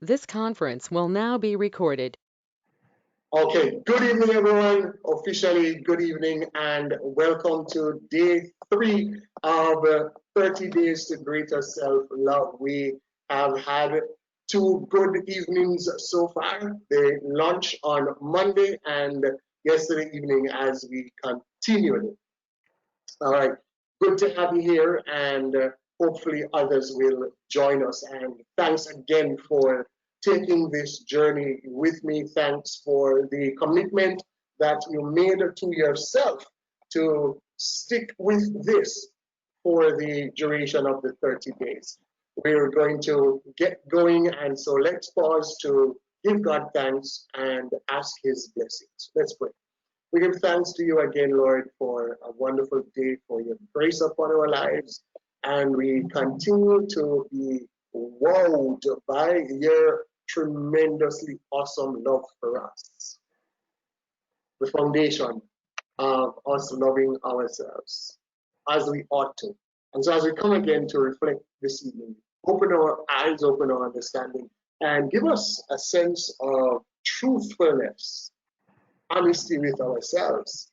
This conference will now be recorded. Okay, good evening, everyone. Officially, good evening, and welcome to day 3 of 30 Days to Greater Self-Love. We have had 2 good evenings so far. The launch on Monday and yesterday evening as we continued. All right, good to have you here, and hopefully others will join us. And thanks again for taking this journey with me. Thanks for the commitment that you made to yourself to stick with this for the duration of the 30 days. We're going to get going, and so let's pause to give God thanks and ask His blessings. Let's pray. We give thanks to you again, Lord, for a wonderful day, for your grace upon our lives. And we continue to be wowed by your tremendously awesome love for us. The foundation of us loving ourselves as we ought to. And so as we come again to reflect this evening, open our eyes, open our understanding, and give us a sense of truthfulness, honesty with ourselves,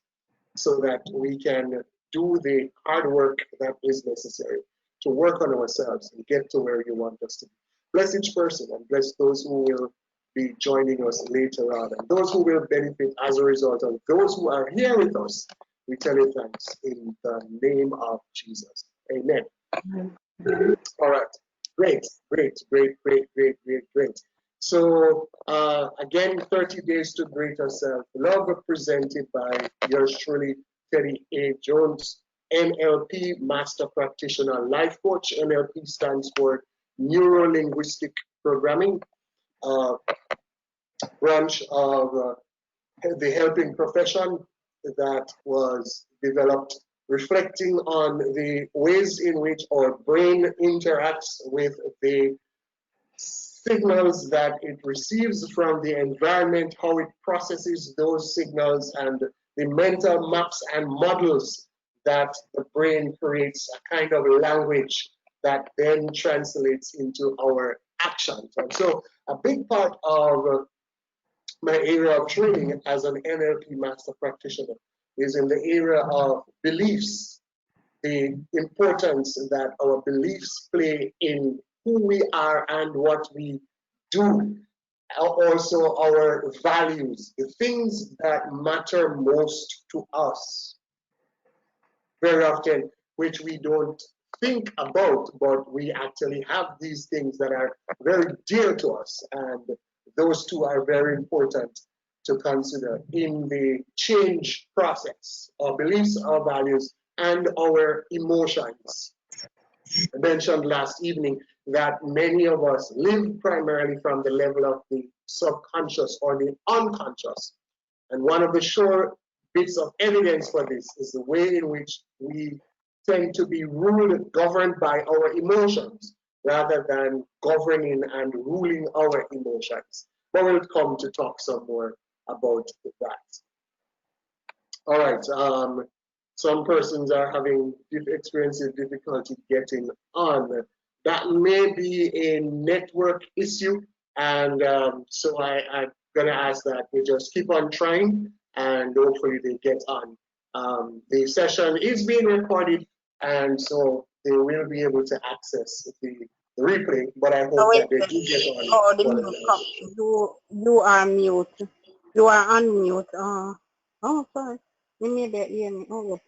so that we can do the hard work that is necessary to work on ourselves and get to where you want us to be. Bless each person and bless those who will be joining us later on and those who will benefit as a result of those who are here with us. We tell you thanks in the name of Jesus. Amen. All right. Great. So again, 30 Days to Greater Self-Love, presented by yours truly, Teddy A. Jones, NLP, Master Practitioner Life Coach. NLP stands for Neuro-Linguistic Programming, branch of the helping profession that was developed reflecting on the ways in which our brain interacts with the signals that it receives from the environment, how it processes those signals, and the mental maps and models that the brain creates, a kind of language that then translates into our actions. And so a big part of my area of training as an NLP master practitioner is in the area of beliefs, the importance that our beliefs play in who we are and what we do. Also our values, the things that matter most to us, very often, which we don't think about, but we actually have these things that are very dear to us, and those two are very important to consider in the change process. Our beliefs, our values, and our emotions. I mentioned last evening that many of us live primarily from the level of the subconscious or the unconscious. And one of the sure bits of evidence for this is the way in which we tend to be ruled, governed by our emotions, rather than governing and ruling our emotions. But we'll come to talk some more about that. All right. Some persons are experiencing difficulty getting on. That may be a network issue, and so I'm gonna ask that we just keep on trying, and hopefully they get on. The session is being recorded, and so they will be able to access the replay. But I hope that they do get on. Oh, the mute. You are mute. You are unmute. Oh, sorry. You need that in. Oh.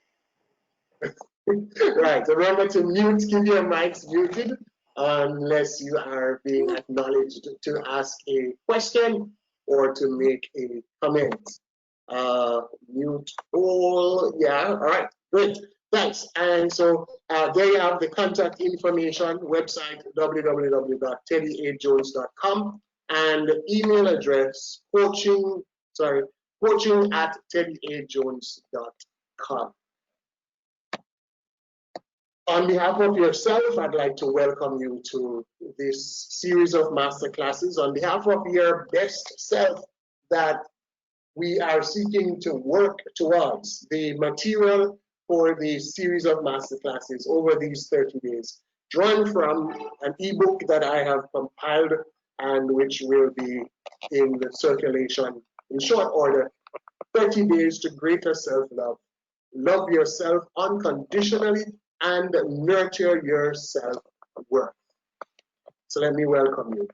Right. Remember to mute, keep your mics muted unless you are being acknowledged to ask a question or to make a comment. Mute all. Yeah. All right. Great. Thanks. And so there you have the contact information, website www.teddyajones.com, and email address coaching@teddyajones.com. On behalf of yourself, I'd like to welcome you to this series of masterclasses. On behalf of your best self that we are seeking to work towards, the material for the series of masterclasses over these 30 days, drawn from an ebook that I have compiled and which will be in circulation in short order. 30 days to greater self-love. Love yourself unconditionally and nurture your self-worth. So let me welcome you.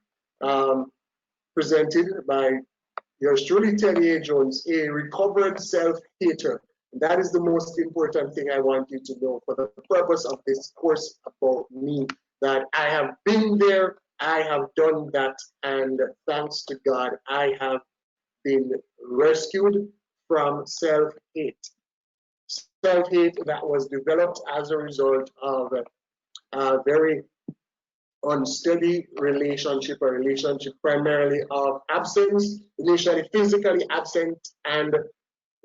Presented by yours truly, Teddy A. Jones, a recovered self-hater. That is the most important thing I want you to know for the purpose of this course about me, that I have been there, I have done that, and thanks to God, I have been rescued from self-hate. Self-hate that was developed as a result of a very unsteady relationship, a relationship primarily of absence, initially physically absent, and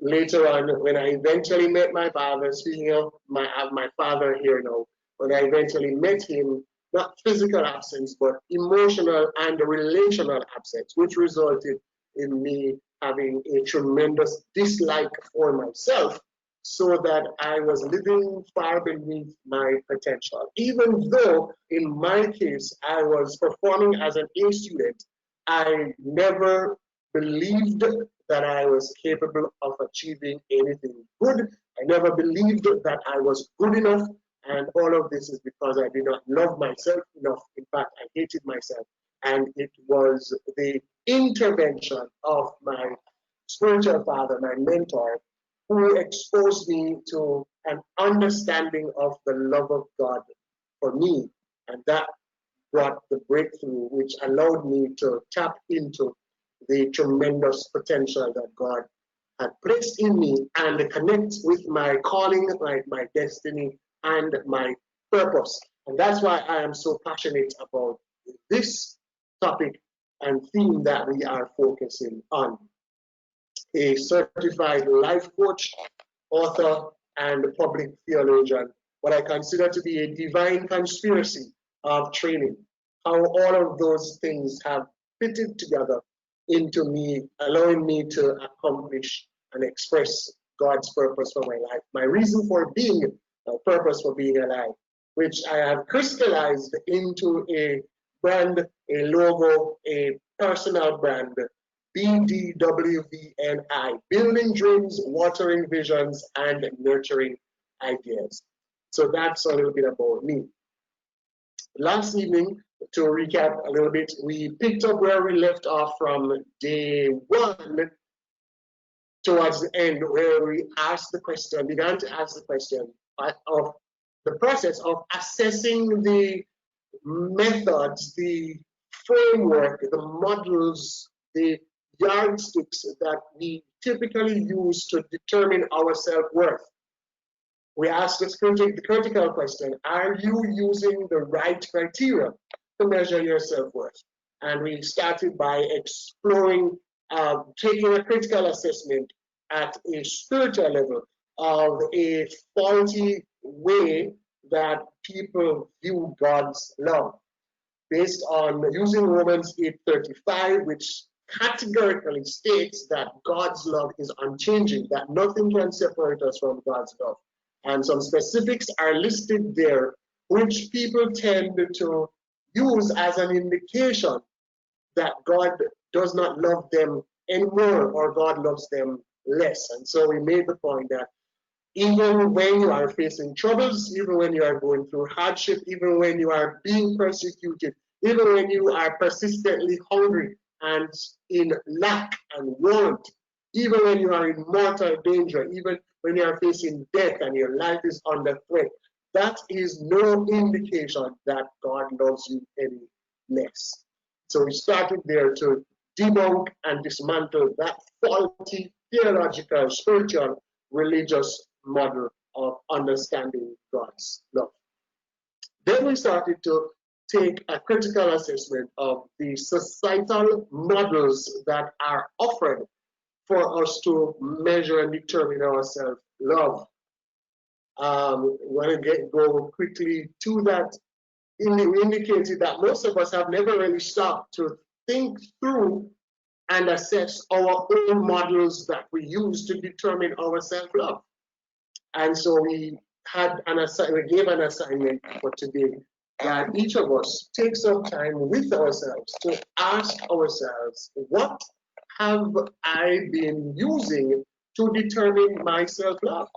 later on, when I eventually met my father, speaking of my father here now, when I eventually met him, not physical absence, but emotional and relational absence, which resulted in me having a tremendous dislike for myself, so that I was living far beneath my potential. Even though in my case, I was performing as an A student, I never believed that I was capable of achieving anything good. I never believed that I was good enough. And all of this is because I did not love myself enough. In fact, I hated myself. And it was the intervention of my spiritual father, my mentor, who exposed me to an understanding of the love of God for me. And that brought the breakthrough, which allowed me to tap into the tremendous potential that God had placed in me and connect with my calling, my destiny, and my purpose. And that's why I am so passionate about this topic and theme that we are focusing on. A certified life coach, author, and public theologian, what I consider to be a divine conspiracy of training, how all of those things have fitted together into me, allowing me to accomplish and express God's purpose for my life, my reason for being, purpose for being alive, which I have crystallized into a brand, a logo, a personal brand, BDWVNI, building dreams, watering visions, and nurturing ideas. So that's a little bit about me. Last evening, to recap a little bit, we picked up where we left off from day one towards the end, where we asked the question, began to ask the question of the process of assessing the methods, the framework, the models, the yardsticks that we typically use to determine our self-worth. We asked the critical question, are you using the right criteria to measure your self-worth? And we started by exploring, taking a critical assessment at a spiritual level of a faulty way that people view God's love, based on using Romans 8:35, which categorically states that God's love is unchanging, that nothing can separate us from God's love. And some specifics are listed there, which people tend to use as an indication that God does not love them anymore or God loves them less. And so we made the point that even when you are facing troubles, even when you are going through hardship, even when you are being persecuted, even when you are persistently hungry and in lack and want, even when you are in mortal danger, even when you are facing death and your life is under threat, that is no indication that God loves you any less. So we started there to debunk and dismantle that faulty theological, spiritual, religious model of understanding God's love. Then we started to take a critical assessment of the societal models that are offered for us to measure and determine our self-love. Want to go quickly to that. We indicated that most of us have never really stopped to think through and assess our own models that we use to determine our self-love. And so we had we gave an assignment for today that each of us take some time with ourselves to ask ourselves, what have I been using to determine my self-love?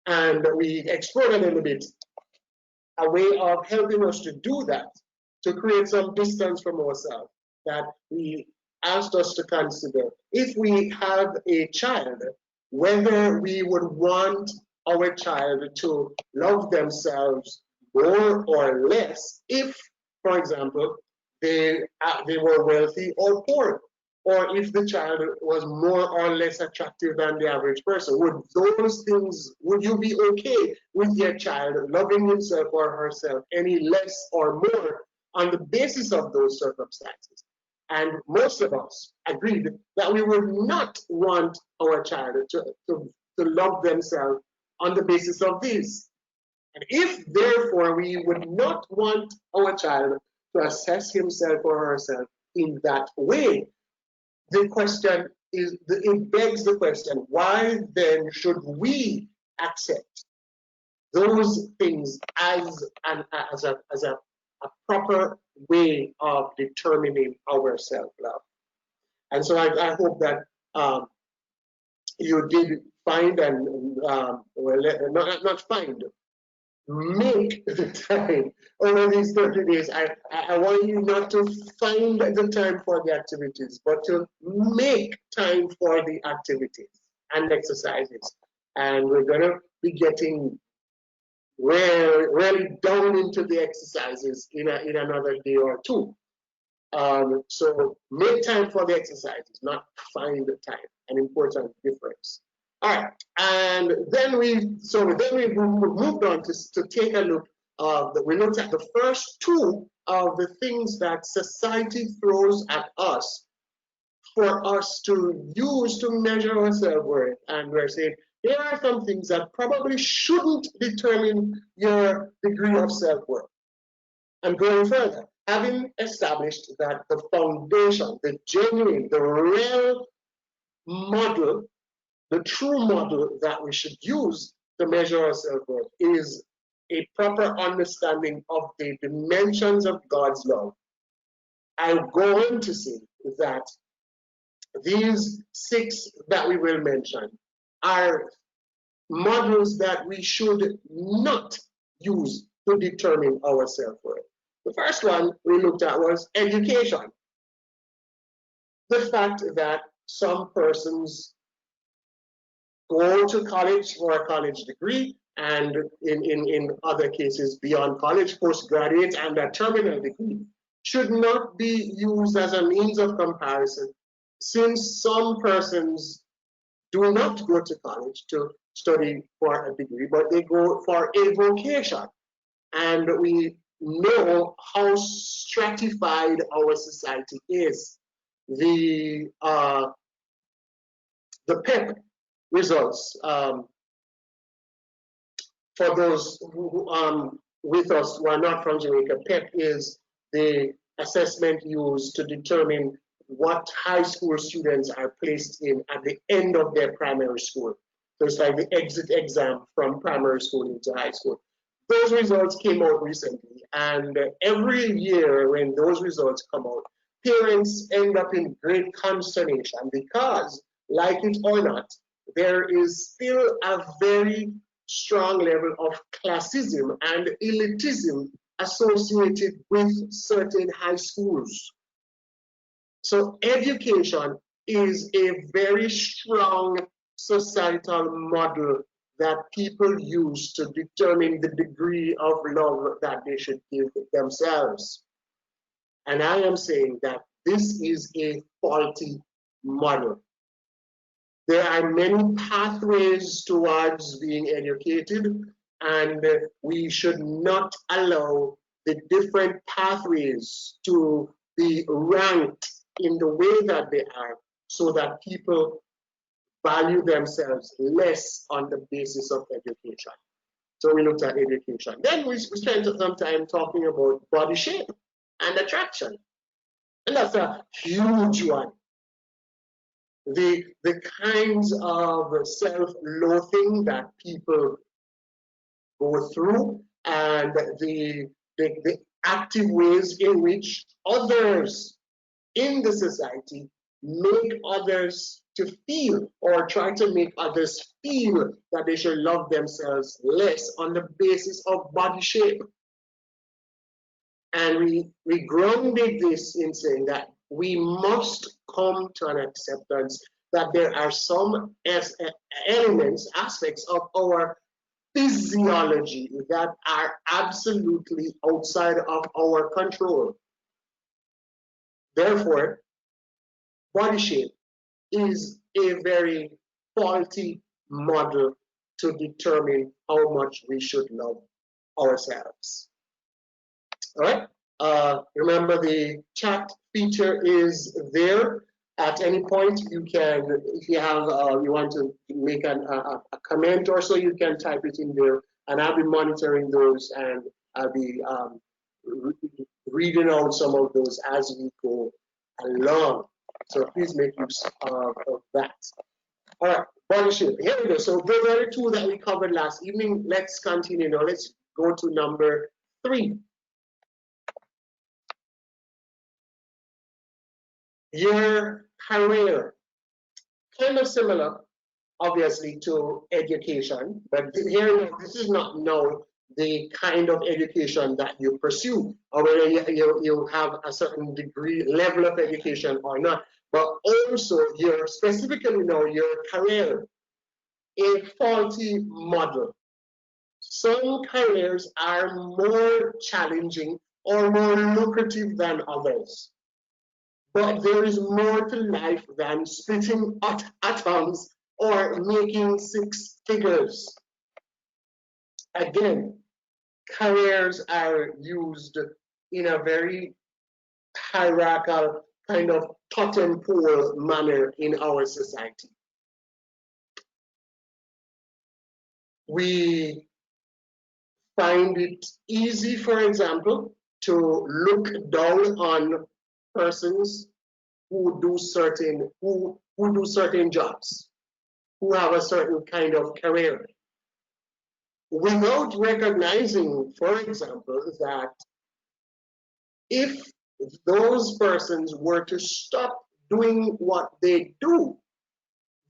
And we explored a little bit a way of helping us to do that, to create some distance from ourselves, that we asked us to consider. If we have a child, whether we would want our child to love themselves more or less if, for example, they were wealthy or poor, or if the child was more or less attractive than the average person. Would you be okay with your child loving himself or herself any less or more on the basis of those circumstances? And most of us agreed that we would not want our child to love themselves on the basis of this. And if therefore we would not want our child to assess himself or herself in that way, the question is, it begs the question, why then should we accept those things as a proper way of determining our self-love? And so I hope that you did find and, not find, make the time over these 30 days. I want you not to find the time for the activities, but to make time for the activities and exercises. And we're going to be getting really down into the exercises in another day or two. So make time for the exercises, not find the time, an important difference. All right, and then we moved on to take a look. We looked at the first two of the things that society throws at us for us to use to measure our self-worth, and we're saying here are some things that probably shouldn't determine your degree of self-worth. And going further, having established that the foundation, the genuine, the real model, the true model that we should use to measure our self-worth is a proper understanding of the dimensions of God's love. I'll go on to say that these 6 that we will mention are models that we should not use to determine our self-worth. The first one we looked at was education. The fact that some persons go to college for a college degree, and in other cases beyond college, postgraduate and a terminal degree, should not be used as a means of comparison, since some persons do not go to college to study for a degree, but they go for a vocation. And we know how stratified our society is. The PEP results, for those who with us who are not from Jamaica, PEP is the assessment used to determine what high school students are placed in at the end of their primary school. So it's like the exit exam from primary school into high school. Those results came out recently, and every year when those results come out, parents end up in great consternation because, like it or not, there is still a very strong level of classism and elitism associated with certain high schools. So education is a very strong societal model that people use to determine the degree of love that they should give themselves. And I am saying that this is a faulty model. There are many pathways towards being educated, and we should not allow the different pathways to be ranked in the way that they are, so that people value themselves less on the basis of education. So we looked at education. Then we spent some time talking about body shape and attraction. And that's a huge one. The kinds of self-loathing that people go through and the active ways in which others in the society make others to feel or try to make others feel that they should love themselves less on the basis of body shape. And we grounded this in saying that we must come to an acceptance that there are some elements, aspects of our physiology that are absolutely outside of our control. Therefore, body shape is a very faulty model to determine how much we should love ourselves. All right. Remember, the chat feature is there. At any point, you can, if you have, you want to make a comment or so, you can type it in there, and I'll be monitoring those, and I'll be reading out some of those as we go along. So please make use of that. All right, body shape. Here we go. So those are the two that we covered last evening. Let's continue now. Let's go to number 3. Your career. Kind of similar, obviously, to education, but here, this is not now the kind of education that you pursue, or whether you have a certain degree, level of education or not, but also specifically now your career, a faulty model. Some careers are more challenging or more lucrative than others. But there is more to life than splitting atoms or making 6 figures. Again, careers are used in a very hierarchical kind of totem pole manner in our society. We find it easy, for example, to look down on persons who do certain jobs, who have a certain kind of career, without recognizing, for example, that if those persons were to stop doing what they do,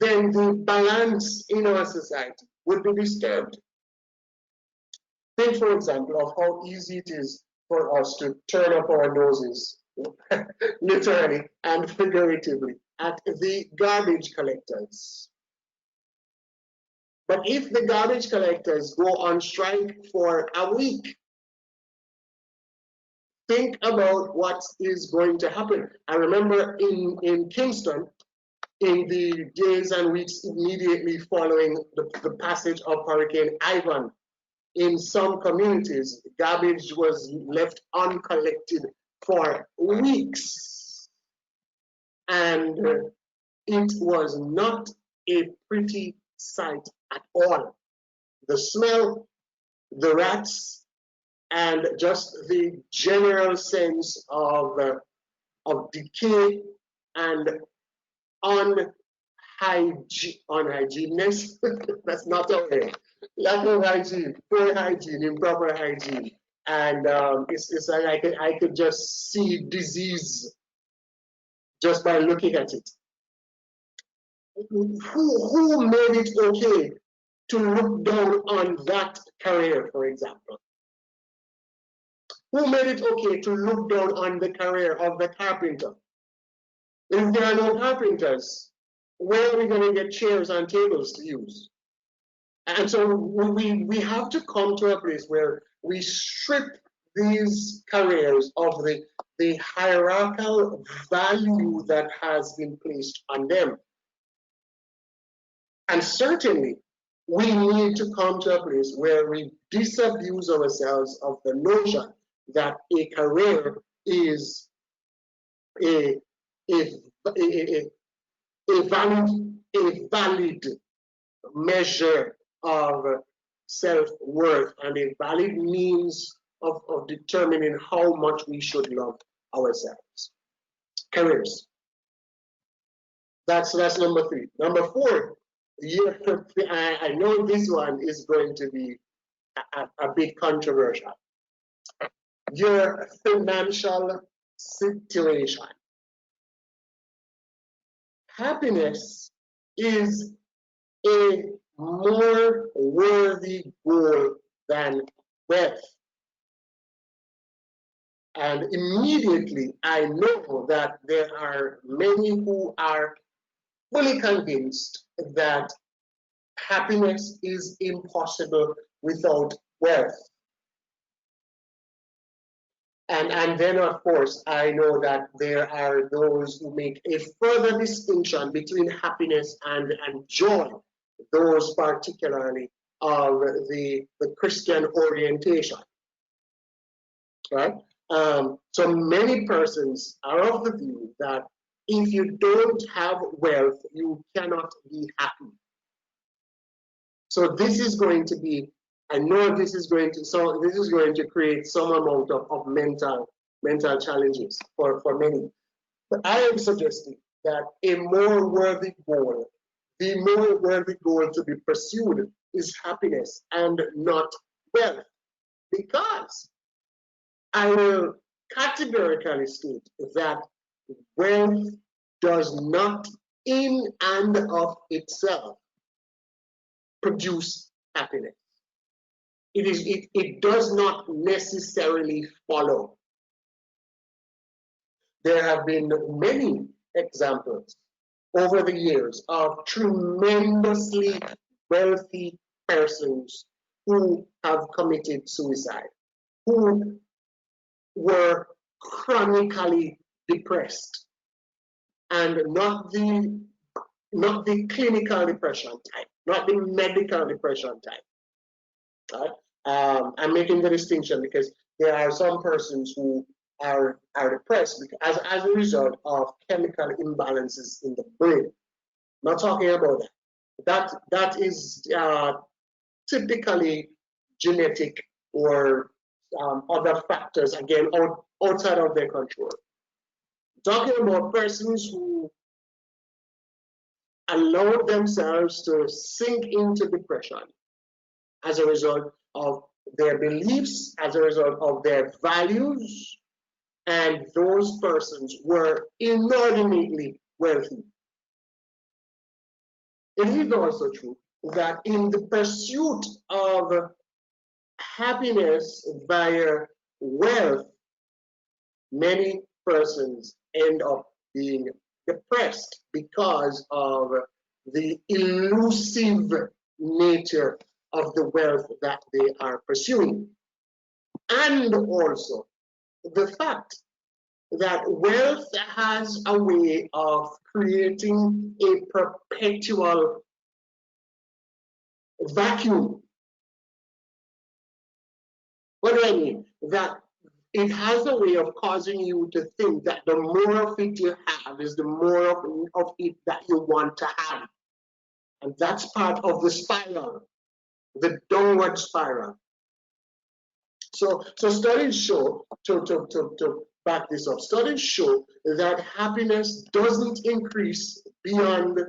then the balance in our society would be disturbed. Think, for example, of how easy it is for us to turn up our noses, literally and figuratively, at the garbage collectors. But if the garbage collectors go on strike for a week, think about what is going to happen. I remember in Kingston, in the days and weeks immediately following the passage of Hurricane Ivan, in some communities, garbage was left uncollected for weeks. And it was not a pretty sight at all. The smell, the rats, and just the general sense of decay and unhygieneness. That's not a way. Lack of hygiene, poor hygiene, improper hygiene. And it's like I could just see disease just by looking at it. Who made it okay to look down on that career, for example? Who made it okay to look down on the career of the carpenter? If there are no carpenters, where are we going to get chairs and tables to use? And so we have to come to a place where we strip these careers of the hierarchical value that has been placed on them. And certainly, we need to come to a place where we disabuse ourselves of the notion that a career is a valid measure of self-worth and a valid means of determining how much we should love ourselves. Careers. That's number 3. Number 4, I know this one is going to be a bit controversial. Your financial situation. Happiness is a more worthy goal than wealth. And immediately I know that there are many who are fully convinced that happiness is impossible without wealth. And then, of course, I know that there are those who make a further distinction between happiness and joy, those particularly of the Christian orientation, right? So many persons are of the view that if you don't have wealth, you cannot be happy. So this is going to be, I know this is going to create some amount of mental challenges for many. But I am suggesting that a more worthy goal, the more worthy goal to be pursued is happiness and not wealth. Because I will categorically state that wealth does not in and of itself produce happiness. It does not necessarily follow. There have been many examples over the years of tremendously wealthy persons who have committed suicide, who were chronically depressed, and not the clinical depression type, not the medical depression type. Right? I'm making the distinction because there are some persons who are depressed as a result of chemical imbalances in the brain. I'm not talking about that. That is typically genetic or other factors, again, outside of their control. I'm talking about persons who allow themselves to sink into depression as a result of their beliefs, as a result of their values, and those persons were inordinately wealthy. It is also true that in the pursuit of happiness via wealth, many persons end up being depressed because of the elusive nature of the wealth that they are pursuing. And also the fact that wealth has a way of creating a perpetual vacuum. What do I mean? That it has a way of causing you to think that the more of it you have is the more of it that you want to have. And that's part of the spiral, the downward spiral. So studies show, to back this up, studies show that happiness doesn't increase beyond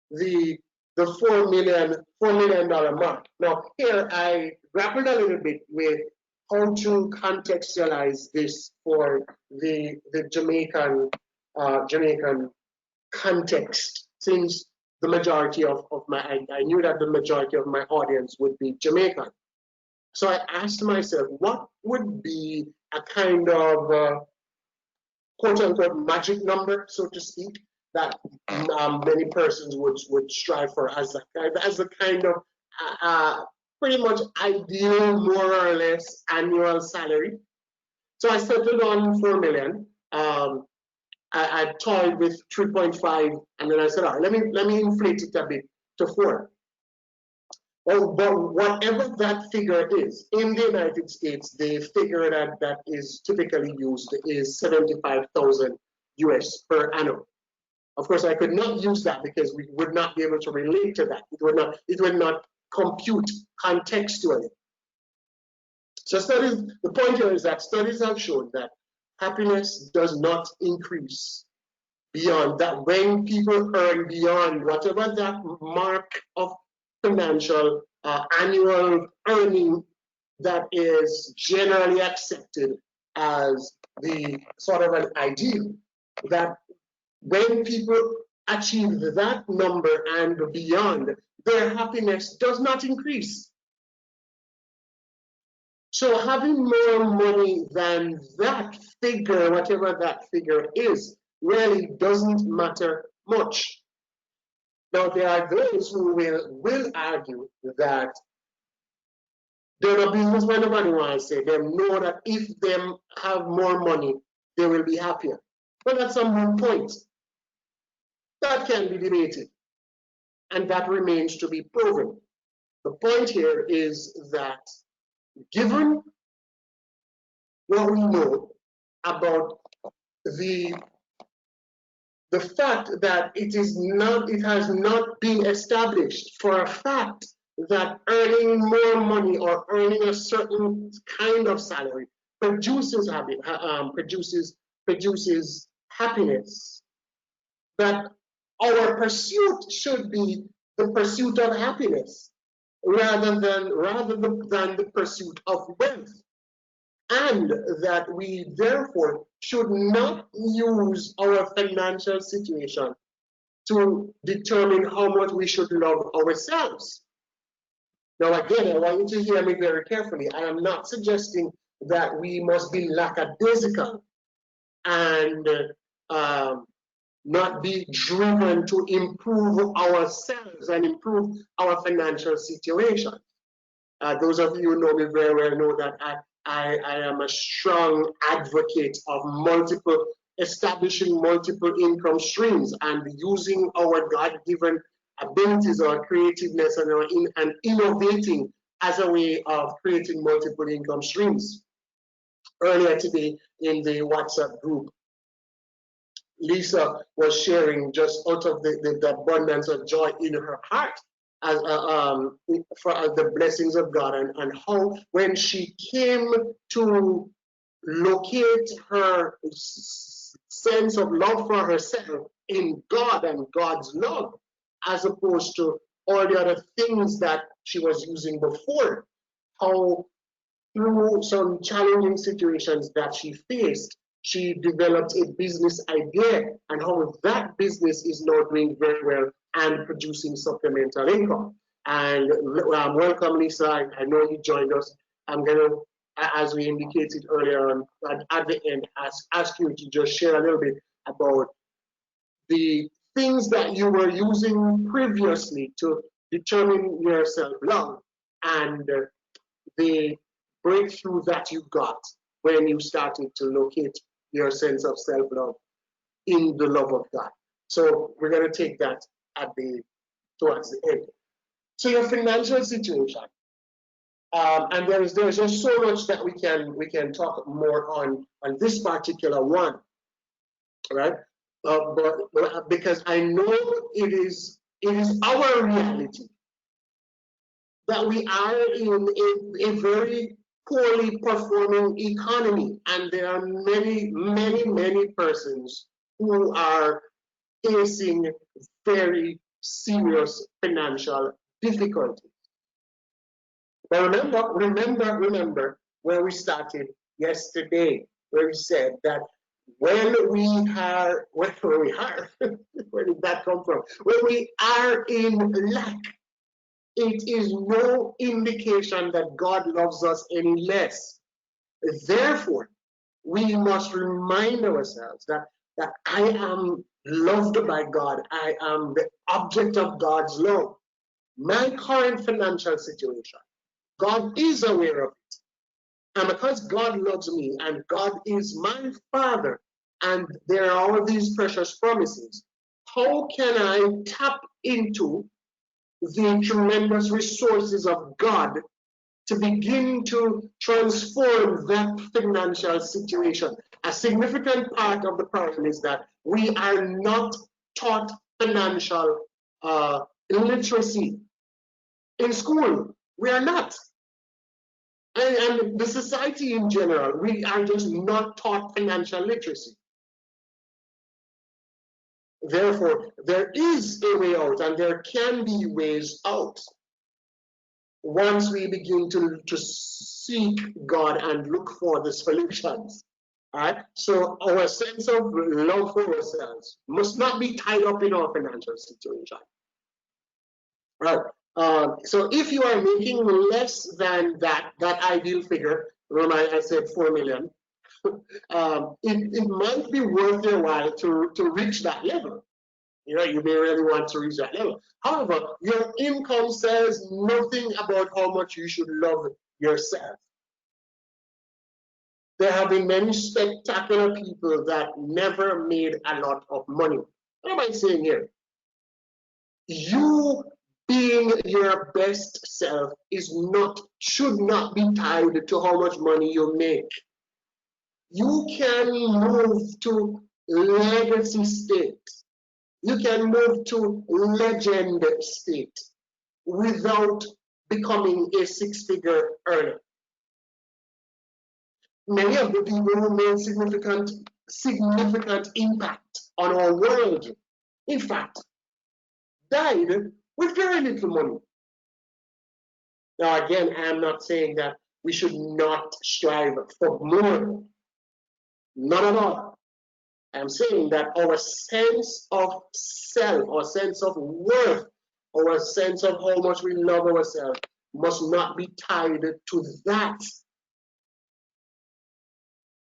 the $4 million mark. Now here I grappled a little bit with how to contextualize this for the Jamaican context, since the majority of I knew that the majority of my audience would be Jamaican. So I asked myself, what would be a kind of quote unquote magic number, so to speak, that many persons would strive for as a kind of pretty much ideal, more or less, annual salary. So I settled on 4 million. I toyed with 3.5, and then I said, all right, let me inflate it a bit to 4. Well, but whatever that figure is, in the United States, the figure that is typically used is 75,000 US per annum. Of course, I could not use that because we would not be able to relate to that. It would not compute contextually. So the point here is that studies have shown that happiness does not increase beyond that. When people earn beyond whatever that mark of financial annual earning that is generally accepted as the sort of an ideal, that when people achieve that number and beyond, their happiness does not increase. So having more money than that figure, whatever that figure is, really doesn't matter much. Now, there are those who will argue that they're a businessman, nobody wants to say, they know that if they have more money, they will be happier. But that's a moot point. That can be debated, and that remains to be proven. The point here is that given what we know about the fact that it has not been established for a fact that earning more money or earning a certain kind of salary produces happiness, that our pursuit should be the pursuit of happiness rather than the pursuit of wealth, and that we therefore should not use our financial situation to determine how much we should love ourselves. Now, again, I want you to hear me very carefully. I am not suggesting that we must be lackadaisical and not be driven to improve ourselves and improve our financial situation. Those of you who know me very well know that I am a strong advocate of establishing multiple income streams and using our God-given abilities, our creativeness, and innovating as a way of creating multiple income streams. Earlier today in the WhatsApp group, Lisa was sharing just out of the abundance of joy in her heart as for the blessings of God, and how when she came to locate her sense of love for herself in God and God's love, as opposed to all the other things that she was using before, how through some challenging situations that she faced, she developed a business idea, and how that business is now doing very well and producing supplemental income. And welcome, Lisa. I know you joined us. I'm going to, as we indicated earlier on, at the end, ask you to just share a little bit about the things that you were using previously to determine your self-love and the breakthrough that you got when you started to locate your sense of self-love in the love of God. So we're going to take that towards the end. So your financial situation, and there's just so much that we can talk more on this particular one, right? But because I know it is our reality that we are in a very poorly performing economy, and there are many persons who are facing very serious financial difficulties. But remember where we started yesterday, where we said that when we are, where did that come from? When we are in lack, it is no indication that God loves us any less. Therefore, we must remind ourselves that I am loved by God. I am the object of God's love. My current financial situation, God is aware of it. And because God loves me and God is my Father, and there are all these precious promises, how can I tap into the tremendous resources of God to begin to transform that financial situation? A significant part of the problem is that we are not taught financial literacy in school. We are not. And the society in general, we are just not taught financial literacy. Therefore, there is a way out, and there can be ways out. once we begin to seek God and look for the solutions. All right. So our sense of love for ourselves must not be tied up in our financial situation. Right. So if you are making less than that ideal figure, remember I said 4 million, it might be worth your while to reach that level. You know, you may really want to reach that level. However, your income says nothing about how much you should love yourself. There have been many spectacular people that never made a lot of money. What am I saying here? You being your best self should not be tied to how much money you make. You can move to legacy state. You can move to legend state without becoming a six-figure earner. Many of the people who made significant impact on our world, in fact, died with very little money. Now, again, I'm not saying that we should not strive for more. Not at all. I'm saying that our sense of self, our sense of worth, our sense of how much we love ourselves must not be tied to that.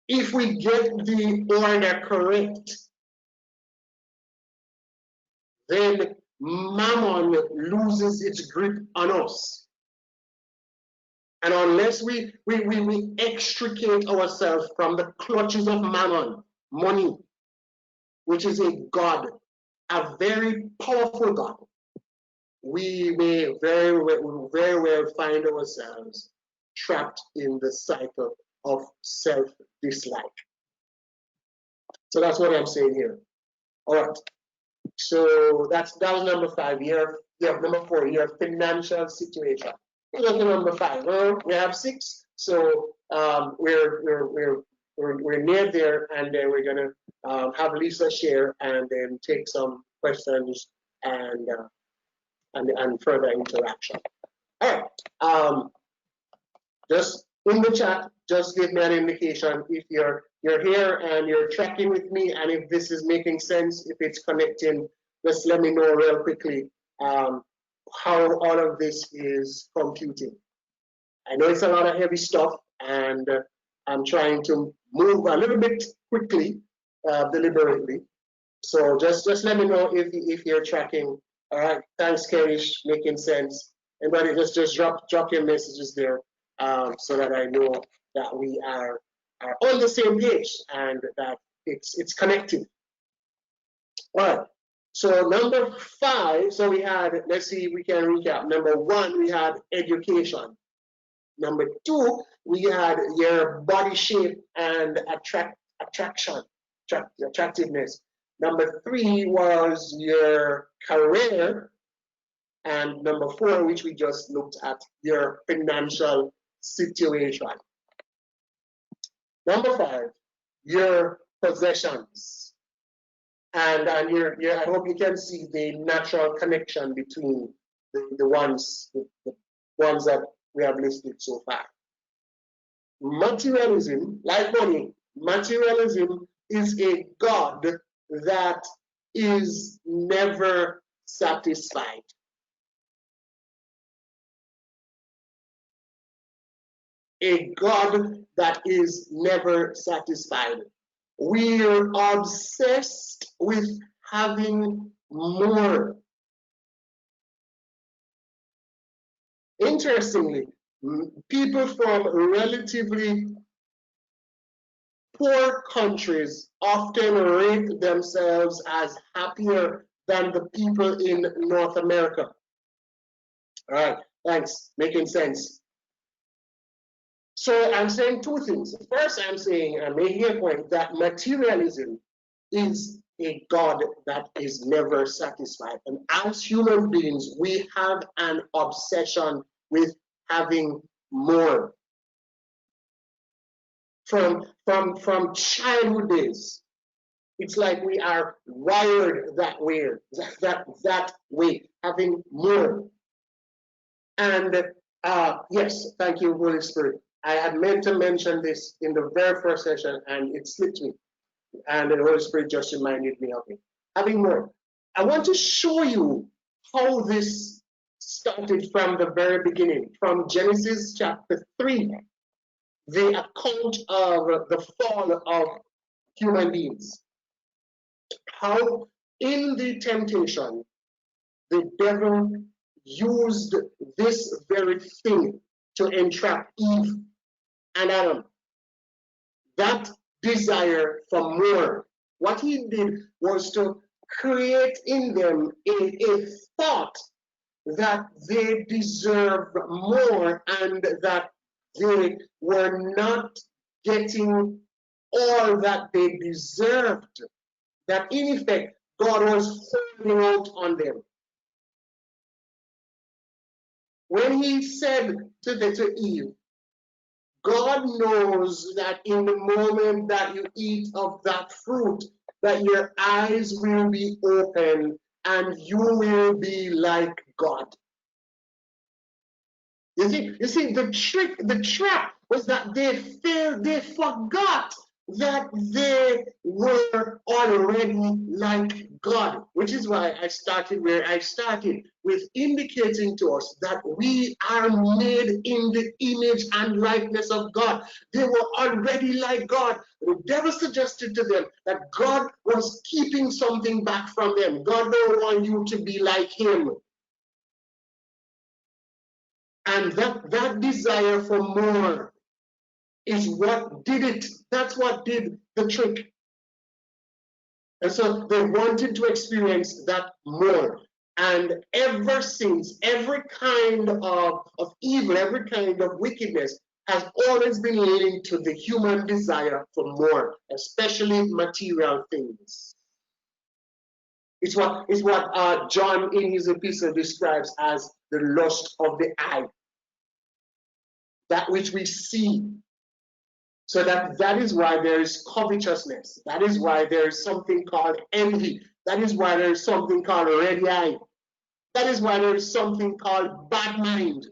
If we get the order correct, then mammon loses its grip on us. And unless we extricate ourselves from the clutches of mammon, money, which is a god, a very powerful god, we may very well find ourselves trapped in the cycle of self-dislike. So that's what I'm saying here. All right. So that was number 5. Number 4, your financial situation. Let's go to number 5. Well, we have 6, so we're near there, and then we're gonna have Lisa share and then take some questions and further interaction. All right. Just in the chat, just give me an indication if you're here and you're tracking with me, and if this is making sense, if it's connecting. Just let me know real quickly how all of this is computing. I know it's a lot of heavy stuff, and I'm trying to move a little bit quickly, deliberately. So just let me know if you're tracking. All right, thanks, Kerish, making sense. Everybody just drop your messages there so that I know that we are on the same page and that it's connected. All right. So number 5, so we had, let's see if we can recap. Number 1, we had education. Number 2, we had your body shape and attractiveness. Number 3 was your career. And number 4, which we just looked at, your financial situation. Number 5, your possessions. And I hope you can see the natural connection between the ones that we have listed so far. Materialism, like money, materialism is a god that is never satisfied. A god that is never satisfied. We're obsessed with having more. Interestingly, people from relatively poor countries often rate themselves as happier than the people in North America. All right, thanks, making sense. So I'm saying 2 things. First, I'm saying, I'm making a point that materialism is a god that is never satisfied. And as human beings, we have an obsession with having more. From childhood days, it's like we are wired that way, having more. And Yes, thank you, Holy Spirit. I had meant to mention this in the very first session and it slipped me. And the Holy Spirit just reminded me of it. Having more, I want to show you how this started from the very beginning, from Genesis chapter 3, the account of the fall of human beings. How in the temptation, the devil used this very thing to entrap Eve and Adam. That desire for more. What he did was to create in them a thought that they deserved more and that they were not getting all that they deserved. That in effect, God was holding out on them. When he said to Eve, God knows that in the moment that you eat of that fruit, that your eyes will be open and you will be like God. You see, the trap was that they forgot that they were already like God, which is why I started where I started, with indicating to us that we are made in the image and likeness of God. They were already like God. The devil suggested to them that God was keeping something back from them. God don't want you to be like him. And that desire for more is what did it. That's what did the trick. And so they wanted to experience that more. And ever since, every kind of evil, every kind of wickedness has always been linked to the human desire for more, especially material things. It's what John in his epistle describes as the lust of the eye. That which we see. So that is why there is covetousness. That is why there is something called envy. That is why there is something called red eye. That is why there is something called bad mind.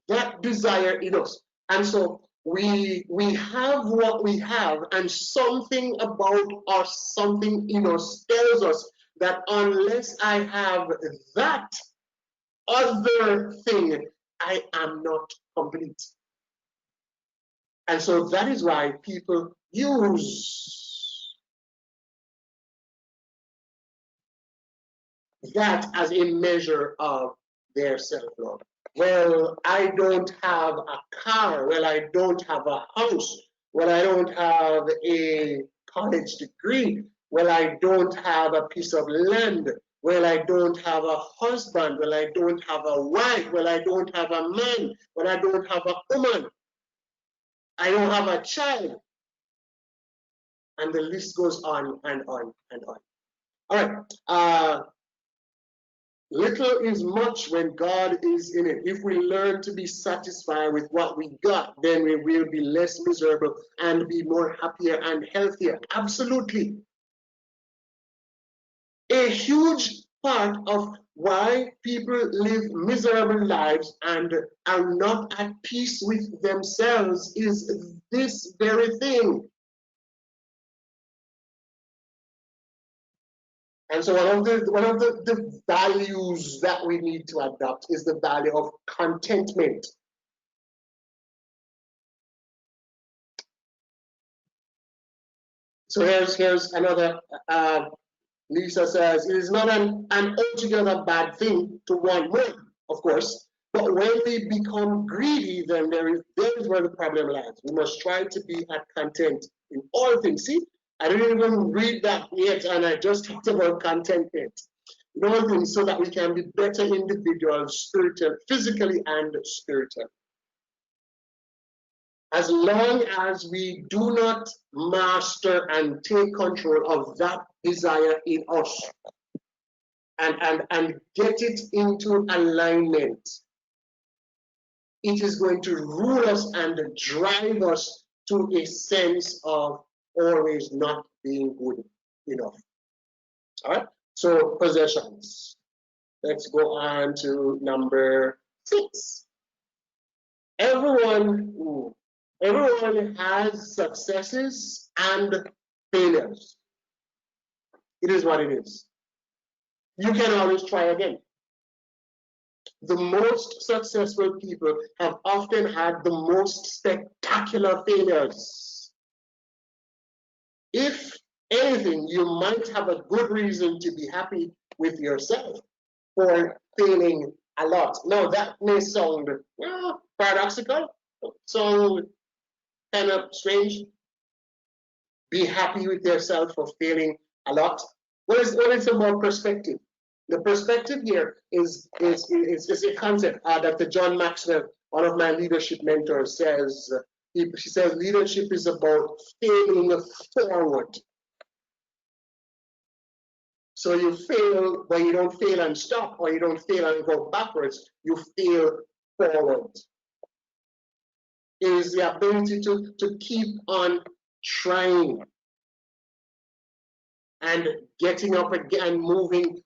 That desire in us. And so we have what we have, and something about us, something in us tells us that unless I have that other thing, I am not complete. And so that is why people use that as a measure of their self-love. Well, I don't have a car. Well, I don't have a house. Well, I don't have a college degree. Well, I don't have a piece of land. Well, I don't have a husband. Well, I don't have a wife. Well, I don't have a man. Well, I don't have a woman. I don't have a child. And the list goes on and on and on. All right. Little is much when God is in it. If we learn to be satisfied with what we got, then we will be less miserable and be more happier and healthier. Absolutely. A huge part of why people live miserable lives and are not at peace with themselves is this very thing. And so one of the values that we need to adopt is the value of contentment. So here's another. Lisa says, it is not an altogether bad thing to want more, of course, but when we become greedy, then there is where the problem lies. We must try to be at content in all things. See, I didn't even read that yet, and I just talked about contentment in all things, so that we can be better individuals, spiritual, physically and spiritually. As long as we do not master and take control of that desire in us and get it into alignment, it is going to rule us and drive us to a sense of always not being good enough. All right, so possessions. Let's go on to number 6. Everyone has successes and failures. It is what it is. You can always try again. The most successful people have often had the most spectacular failures. If anything, you might have a good reason to be happy with yourself for failing a lot. Now, that may sound paradoxical, sound kind of strange. Be happy with yourself for failing a lot. What is about perspective? The perspective here is a concept that John Maxwell, one of my leadership mentors, says. She says leadership is about failing forward. So you fail, but you don't fail and stop, or you don't fail and go backwards. You fail forward. It is the ability to keep on trying and getting up again, moving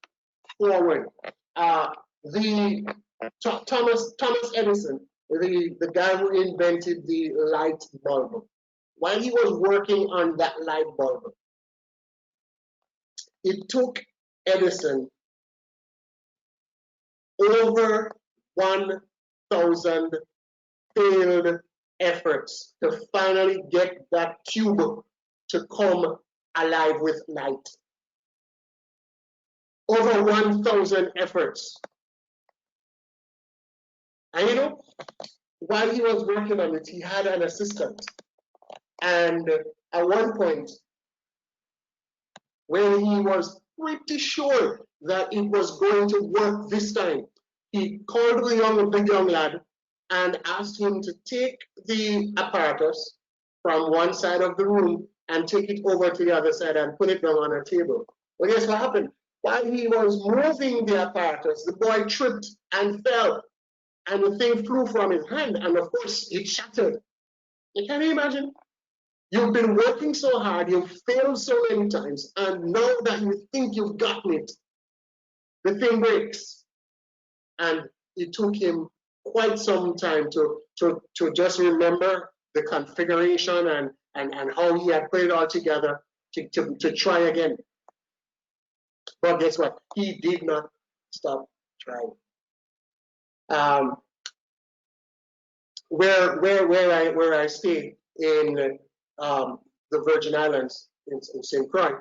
forward. Thomas Edison, the guy who invented the light bulb, while he was working on that light bulb, it took Edison over 1,000 failed efforts to finally get that tube to come alive with light. Over 1,000 efforts. And you know, while he was working on it, he had an assistant. And at one point, when he was pretty sure that it was going to work this time, he called the young lad and asked him to take the apparatus from one side of the room and take it over to the other side and put it down on a table. Well, guess what happened? While he was moving the apparatus, the boy tripped and fell, and the thing flew from his hand, and of course, it shattered. Can you imagine? You've been working so hard, you've failed so many times, and now that you think you've gotten it, the thing breaks. And it took him quite some time to just remember the configuration and how he had put it all together to try again. But guess what? He did not stop trying. Where I stay in the Virgin Islands in St. Croix,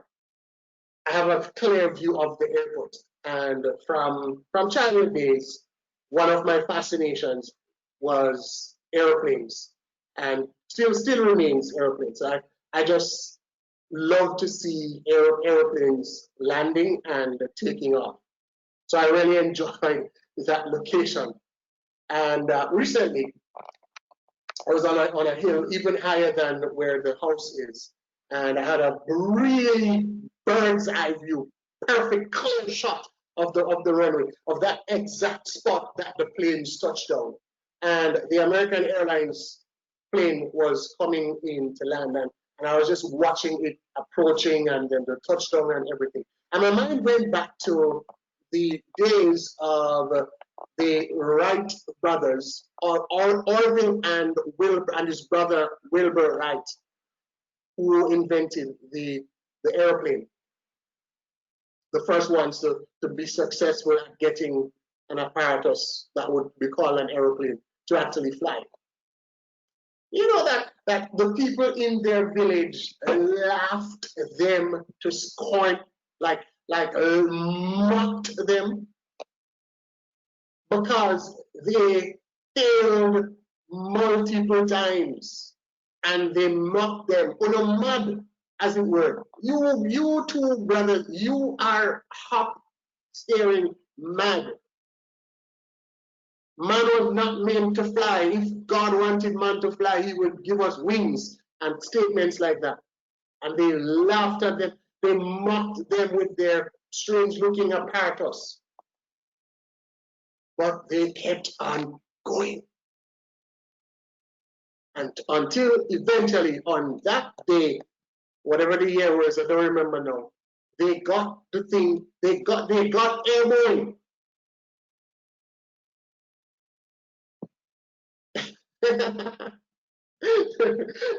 I have a clear view of the airport. And from childhood days, one of my fascinations was airplanes, and still remains airplanes. I just love to see airplanes landing and taking off. So I really enjoyed that location. And recently, I was on a hill even higher than where the house is, and I had a really bird's eye view, perfect clear shot of the runway, of that exact spot that the planes touched down. And the American Airlines plane was coming in to land, and I was just watching it approaching, and then the touchdown and everything. And my mind went back to the days of the Wright brothers, or Orville and Wilbur, and his brother Wilbur Wright, who invented the airplane. The first ones to be successful at getting an apparatus that would be called an airplane to actually fly. You know that the people in their village laughed them to scorn, like mocked them, because they failed multiple times, and they mocked them. Mad, as it were. You two brothers, you are hop staring mad. Man was not meant to fly. If God wanted man to fly, he would give us wings, and statements like that. And they laughed at them. They mocked them with their strange-looking apparatus. But they kept on going. And until eventually, on that day, whatever the year was, I don't remember now, they got the thing, they got airborne.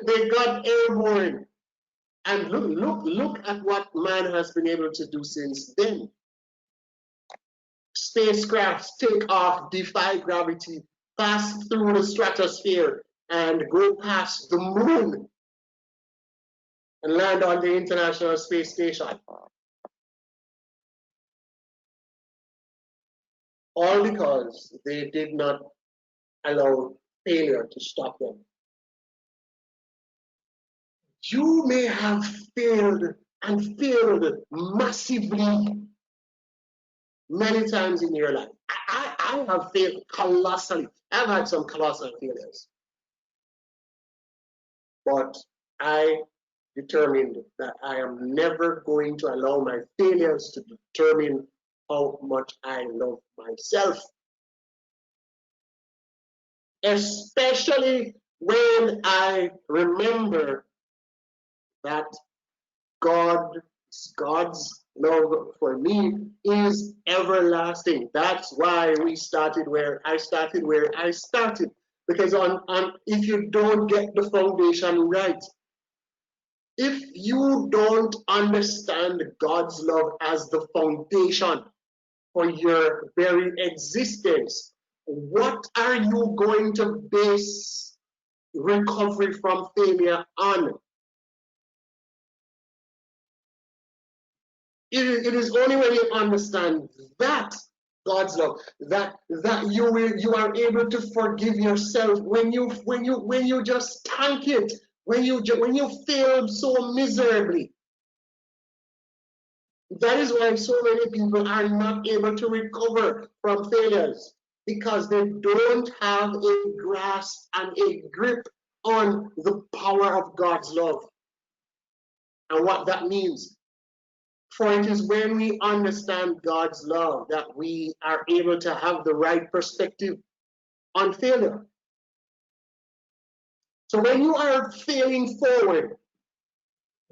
They got airborne. And look at what man has been able to do since then. Spacecrafts take off, defy gravity, pass through the stratosphere, and go past the moon and land on the International Space Station. All because they did not allow failure to stop them. You may have failed and failed massively many times in your life. I have failed colossally. I've had some colossal failures. But I determined that I am never going to allow my failures to determine how much I love myself. Especially when I remember that God's love for me is everlasting. That's why we started where I started. Because if you don't get the foundation right, if you don't understand God's love as the foundation for your very existence, what are you going to base recovery from failure on? It is only when you understand that God's love, that you are able to forgive yourself when you just tank it, when you fail so miserably. That is why so many people are not able to recover from failures, because they don't have a grasp and a grip on the power of God's love and what that means. For it is when we understand God's love that we are able to have the right perspective on failure. So when you are failing forward,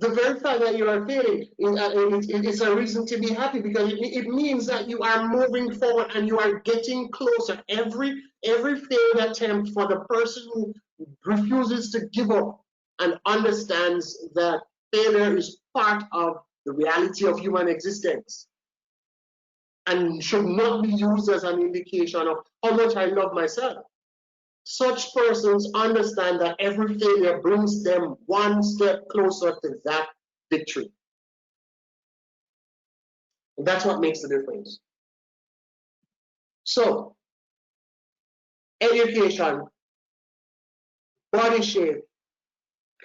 the very fact that you are failing is a reason to be happy, because it means that you are moving forward and you are getting closer. Every failed attempt, for the person who refuses to give up and understands that failure is part of the reality of human existence and should not be used as an indication of how much I love myself. Such persons understand that every failure brings them one step closer to that victory. And that's what makes the difference. So, education, body shape,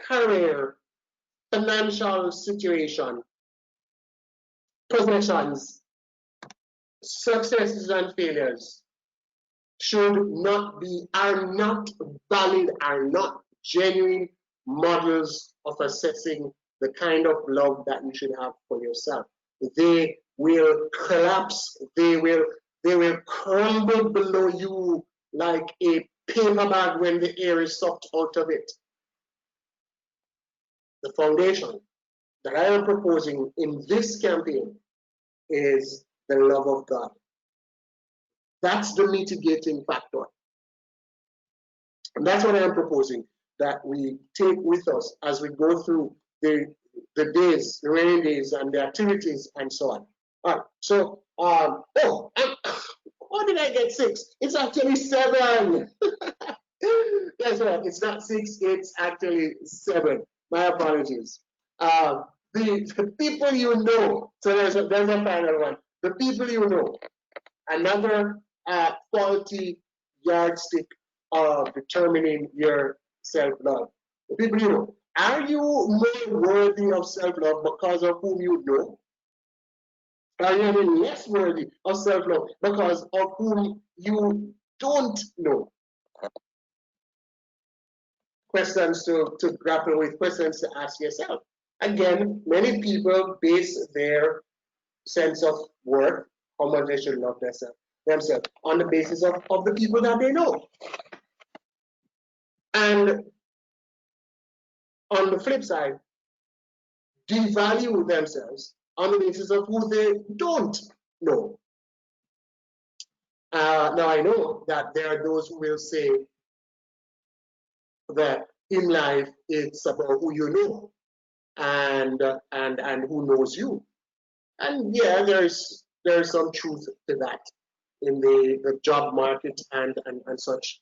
career, financial situation, possessions, successes and failures are not valid, are not genuine models of assessing the kind of love that you should have for yourself. They will collapse, they will crumble below you like a paper bag when the air is sucked out of it. The foundation that I am proposing in this campaign is the love of God. That's the mitigating factor. And that's what I am proposing, that we take with us as we go through the days, the rainy days, and the activities, and so on. All right, so, how did I get 6? It's actually 7. Guess what? It's not 6, it's actually 7. My apologies. The people you know, so there's a final one. The people you know, another faulty yardstick of determining your self-love. The people you know, are you more worthy of self-love because of whom you know? Are you any less worthy of self-love because of whom you don't know? Questions to grapple with, questions to ask yourself. Again, many people base their sense of worth, how much they should love themselves on the basis of the people that they know. And on the flip side, devalue themselves on the basis of who they don't know. Now I know that there are those who will say, that in life it's about who you know and who knows you. And yeah, there's some truth to that in the job market and such.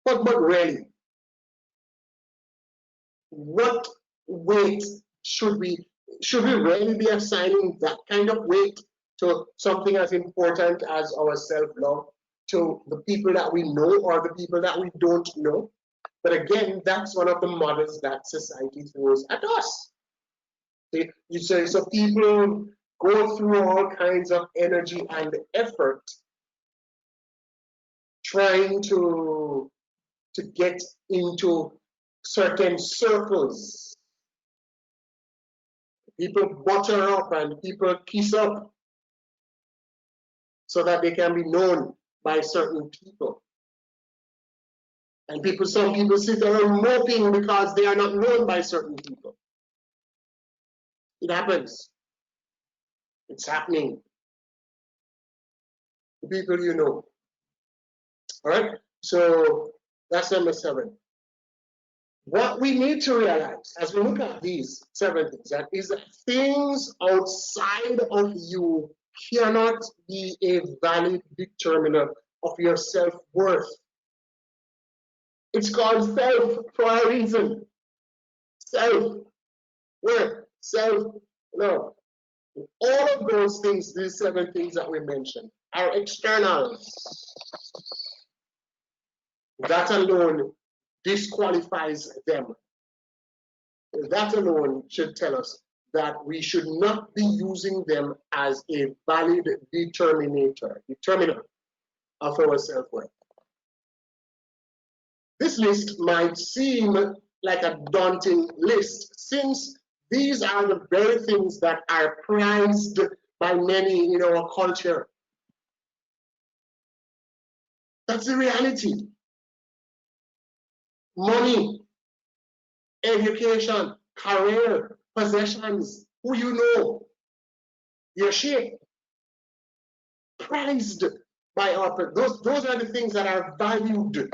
But really, what weight should we really be assigning that kind of weight to something as important as our self-love, to the people that we know or the people that we don't know? But again, that's one of the models that society throws at us. You say, so people go through all kinds of energy and effort trying to get into certain circles. People butter up and people kiss up so that they can be known by certain people. And some people sit around moping because they are not known by certain people. It happens. It's happening. The people you know. All right? So that's number 7. What we need to realize as we look at these 7 things is that things outside of you cannot be a valid determiner of your self-worth. It's called self for a reason. Self-worth, self-love. All of those things, these 7 things that we mentioned, are externals. That alone disqualifies them. That alone should tell us that we should not be using them as a valid determiner of our self-worth. This list might seem like a daunting list, since these are the very things that are prized by many in our culture. That's the reality. Money, education, career, possessions, who you know, your shape, prized by our people. Those are the things that are valued.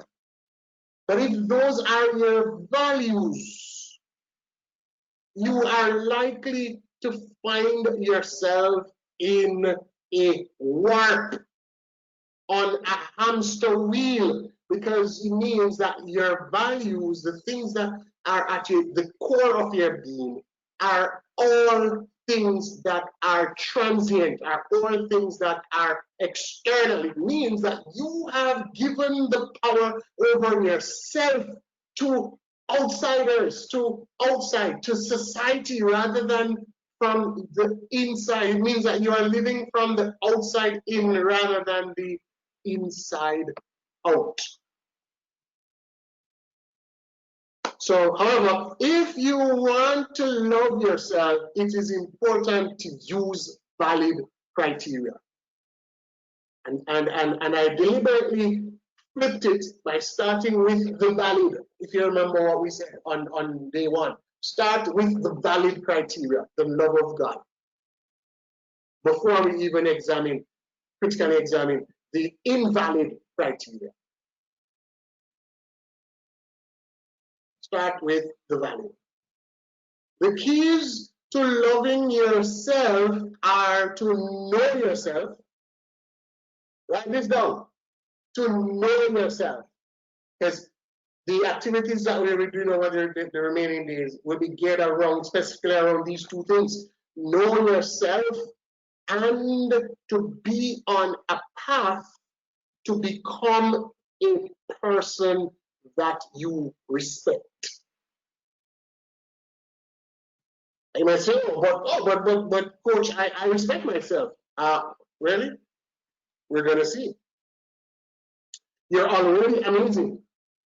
But if those are your values, you are likely to find yourself in a warp, on a hamster wheel, because it means that your values, the things that are at the core of your being, are all things that are transient, are all things that are external. It means that you have given the power over yourself to outsiders, to society, rather than from the inside. It means that you are living from the outside in rather than the inside out. So, however, if you want to love yourself, it is important to use valid criteria. And I deliberately flipped it by starting with the valid. If you remember what we said on day 1, start with the valid criteria, the love of God, before we even critically examine the invalid criteria. Start with the valid. The keys to loving yourself are to know yourself. Write this down. To know yourself. Because the activities that we will be doing over the remaining days will be geared around, specifically around these 2 things. Know yourself and to be on a path to become a person that you respect. You might say, but coach, I respect myself. Really? We're going to see. You're already amazing.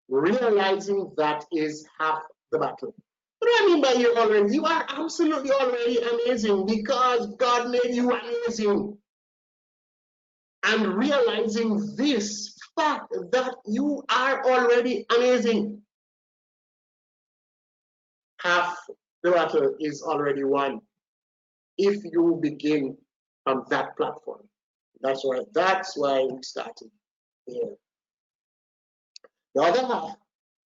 Realizing that is half the battle. What do I mean by you're already? You are absolutely already amazing because God made you amazing. And realizing this fact that you are already amazing, half the battle is already won if you begin from that platform. That's why we started here. The other half,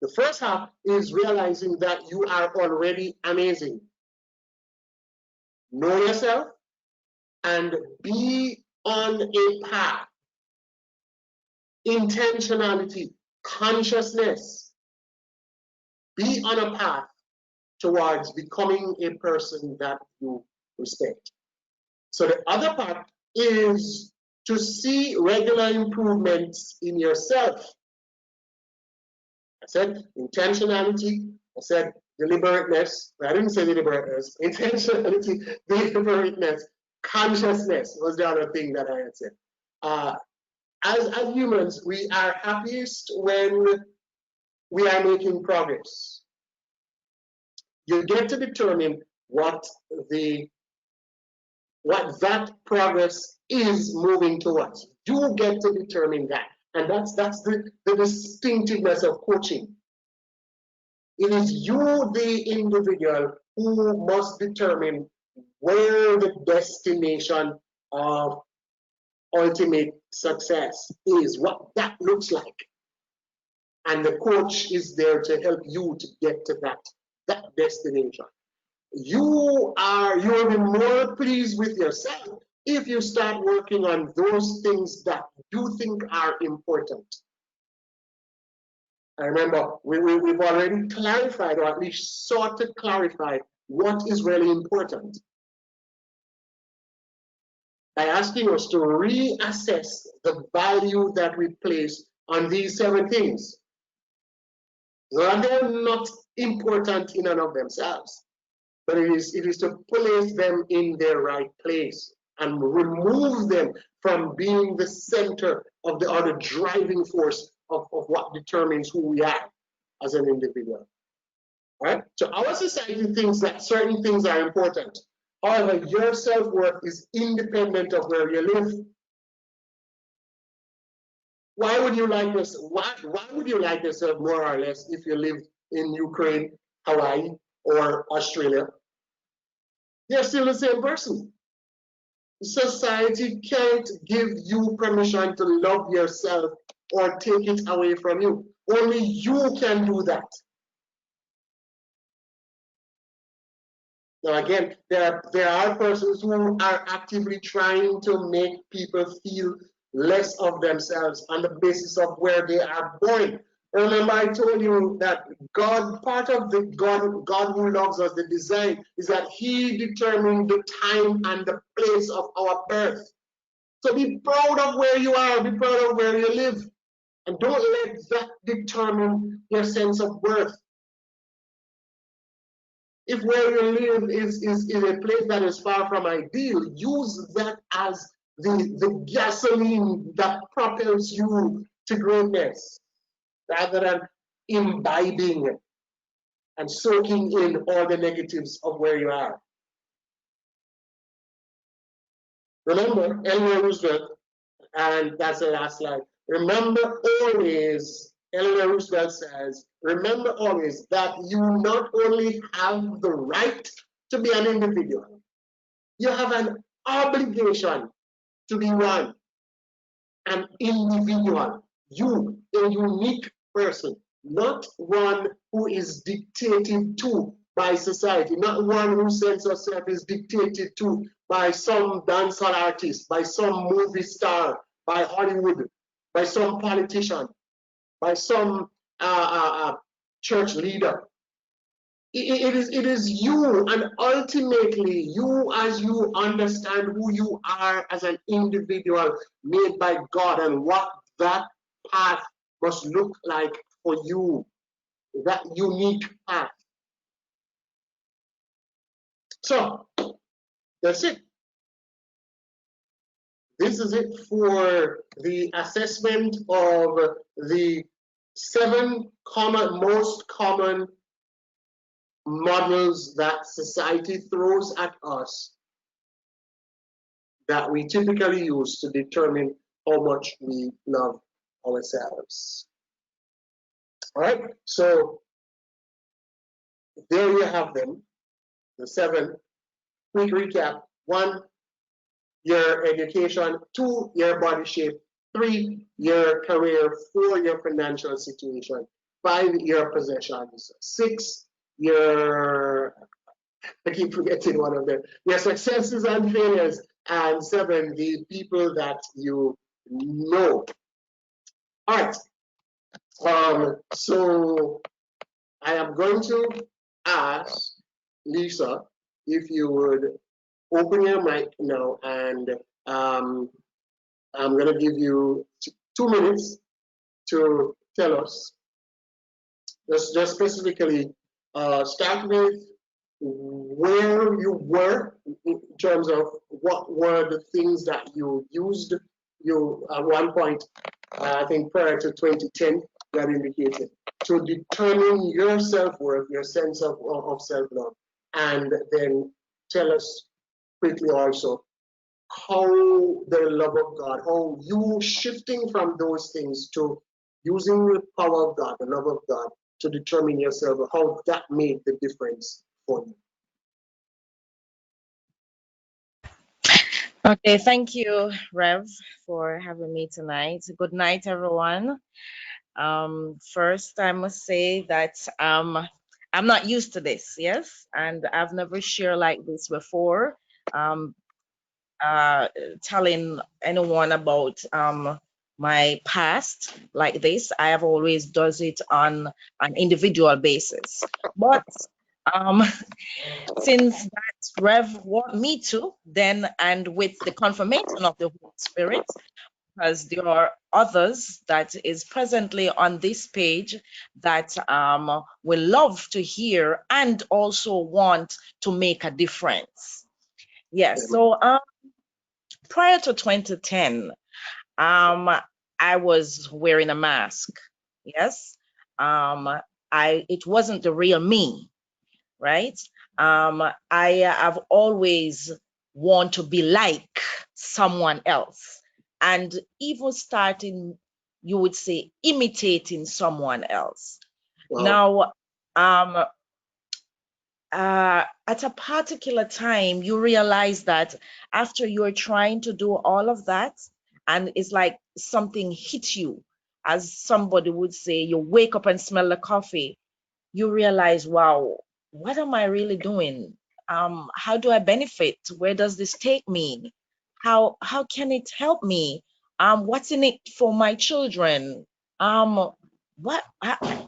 the first half, is realizing that you are already amazing. Know yourself and be on a path. Intentionality, consciousness. Be on a path towards becoming a person that you respect. So the other part is to see regular improvements in yourself. I said intentionality, I said deliberateness, I didn't say deliberateness, intentionality, deliberateness, consciousness was the other thing that I had said. As humans, we are happiest when we are making progress. You get to determine what that progress is moving towards. You get to determine that. And that's the distinctiveness of coaching. It is you, the individual, who must determine where the destination of ultimate success is, what that looks like. And the coach is there to help you to get to that destination. You'll be more pleased with yourself if you start working on those things that you think are important. I remember we've already clarified, or at least sought to clarify, what is really important by asking us to reassess the value that we place on these 7 things. They're not important in and of themselves, but it is to place them in their right place and remove them from being the center of the other driving force of what determines who we are as an individual. All right? So our society thinks that certain things are important. However, your self-worth is independent of where you live. Why would you like this? Why would you like yourself more or less if you lived in Ukraine, Hawaii, or Australia? You're still the same person. Society can't give you permission to love yourself or take it away from you. Only you can do that. Now again, there are persons who are actively trying to make people feel less of themselves on the basis of where they are born. Remember, I told you that God, part of the God who loves us, the design, is that He determined the time and the place of our birth. So be proud of where you are, be proud of where you live, and don't let that determine your sense of worth. If where you live is a place that is far from ideal, use that as the gasoline that propels you to greatness, rather than imbibing and soaking in all the negatives of where you are. Remember, Eleanor Roosevelt, and that's the last slide. Remember always, Eleanor Roosevelt says, remember always that you not only have the right to be an individual, you have an obligation to be one, an individual, you, a unique person, not one who is dictated to by society, not one whose sense of self is dictated to by some dancehall artist, by some movie star, by Hollywood, by some politician, by some church leader. It is you, and ultimately you, as you understand who you are as an individual made by God and what that path must look like for you, that unique path. So that's it. This is it for the assessment of the 7 most common models that society throws at us that we typically use to determine how much we love ourselves. All right, so there you have them, the 7. Quick recap: 1, your education; 2, your body shape; 3, your career. 4, your financial situation. 5, your possessions. 6, your, I keep forgetting one of them, your successes and failures. And 7, the people that you know. All right. So I am going to ask Lisa if you would open your mic now, and I'm going to give you 2 minutes to tell us. Just specifically start with where you were in terms of what were the things that you used. You at one point, I think prior to 2010, that indicated to determine your self-worth, your sense of self-love, and then tell us quickly also how the love of God, how you shifting from those things to using the power of God, the love of God, to determine yourself, how that made the difference for you. Okay, thank you, Rev, for having me tonight. Good night, everyone. First, I must say that I'm not used to this, yes, and I've never shared like this before. Um, Telling anyone about my past like this. I have always does it on an individual basis, but um, since that Rev want me to, then and with the confirmation of the Holy Spirit, because there are others that is presently on this page that will love to hear and also want to make a difference. Yes, so prior to 2010, I was wearing a mask. Yes, um, it wasn't the real me, right? I have always want to be like someone else, and even starting, you would say, imitating someone else. Wow. Now, at a particular time, you realize that after you're trying to do all of that, and it's like something hit you, as somebody would say, you wake up and smell the coffee, you realize, wow, what am I really doing? How do I benefit? Where does this take me? How can it help me? What's in it for my children? Um, what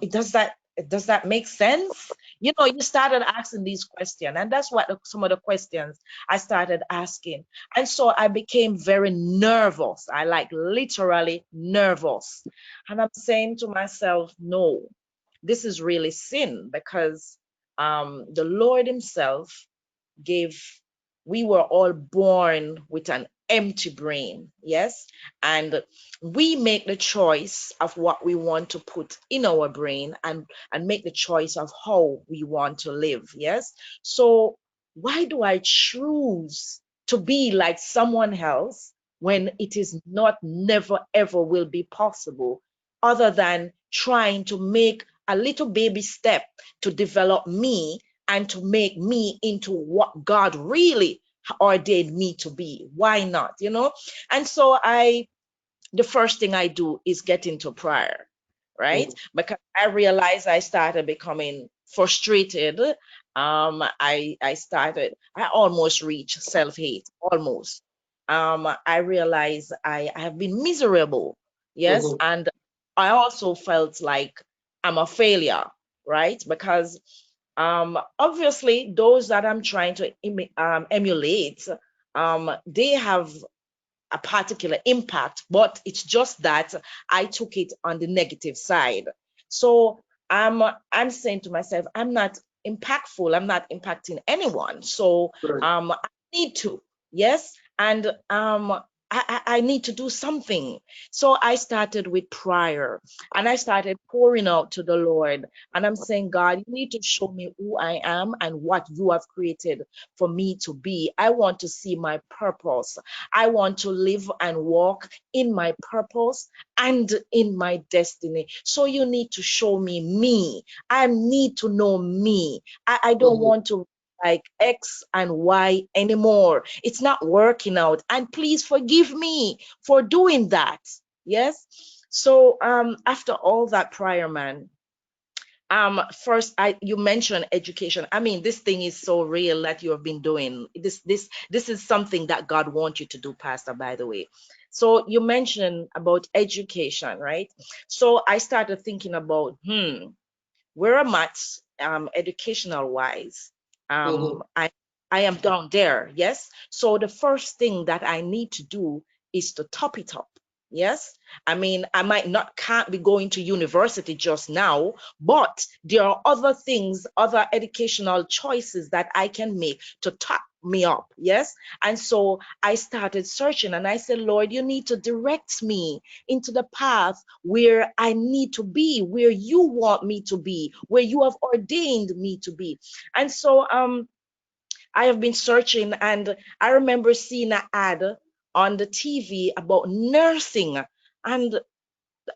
does that make sense? You know, you started asking these questions, and that's what some of the questions I started asking. And so I became very nervous. I like literally nervous. And I'm saying to myself, no, this is really sin, because the Lord Himself gave, we were all born with an empty brain, yes, and we make the choice of what we want to put in our brain, and make the choice of how we want to live, yes. So why do I choose to be like someone else when it is not, never ever will be possible, other than trying to make a little baby step to develop me and to make me into what God really ordained me to be? Why not? You know? And so the first thing I do is get into prayer, right? Mhm. Because I realized I started becoming frustrated. I almost reached self-hate, almost. I realized I have been miserable, yes, Mhm. and I also felt like I'm a failure, right? Because obviously those that I'm trying to emulate, they have a particular impact, but it's just that I took it on the negative side. So I'm saying to myself, I'm not impactful, I'm not impacting anyone. So Right. I need to, yes, and I need to do something. So I started with prayer, and I started pouring out to the Lord. And I'm saying, God, you need to show me who I am and what you have created for me to be. I want to see my purpose. I want to live and walk in my purpose and in my destiny. So you need to show me me. I need to know me. I don't Mhm. want to like X and Y anymore. It's not working out. And please forgive me for doing that. Yes. So after all that prior, man, first you mentioned education. I mean, this thing is so real that you have been doing this is something that God wants you to do, Pastor, by the way. So you mentioned about education, right? So I started thinking about where I'm at, educational wise. Mhm. I am down there, yes. So the first thing that I need to do is to top it up. Yes, I mean, I might not can't be going to university just now, but there are other things, other educational choices that I can make to top me up. Yes, and so I started searching, and I said, Lord, you need to direct me into the path where I need to be, where you want me to be, where you have ordained me to be. And so I have been searching, and I remember seeing an ad on the TV about nursing, and